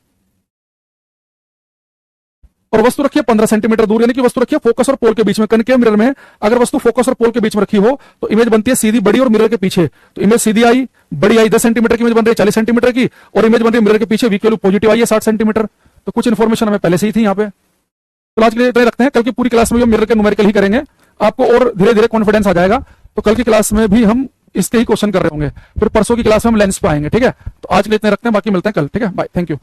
और वस्तु रखी है 15 सेंटीमीटर दूर, यानी कि वस्तु रखी है फोकस और पोल के बीच में। कनकेव मिरर में अगर वस्तु फोकस और पोल के बीच में रखी हो तो इमेज बनती है सीधी बड़ी और मिरर के पीछे, तो इमेज सीधी आई, बड़ी आई, 10 सेंटीमीटर की इमेज बन रही है 40 सेंटीमीटर की, और इमेज बन रही है मिरर के पीछे, वी की वैल्यू पॉजिटिव आई है 60 सेंटीमीटर। तो कुछ इन्फॉर्मेशन हमें पहले से ही थी यहाँ पे। तो आज के लिए इतना ही रखते हैं, कल की पूरी क्लास में हम मिरर के न्यूमेरिकल ही करेंगे, आपको और धीरे धीरे कॉन्फिडेंस आ जाएगा। तो कल की क्लास में भी हम इसके ही क्वेश्चन कर रहे होंगे, फिर परसों की क्लास में हम लेंस पे आएंगे, ठीक है। तो आज के लिए इतने रखते हैं, बाकी मिलते हैं कल, ठीक है, बाय, थैंक यू।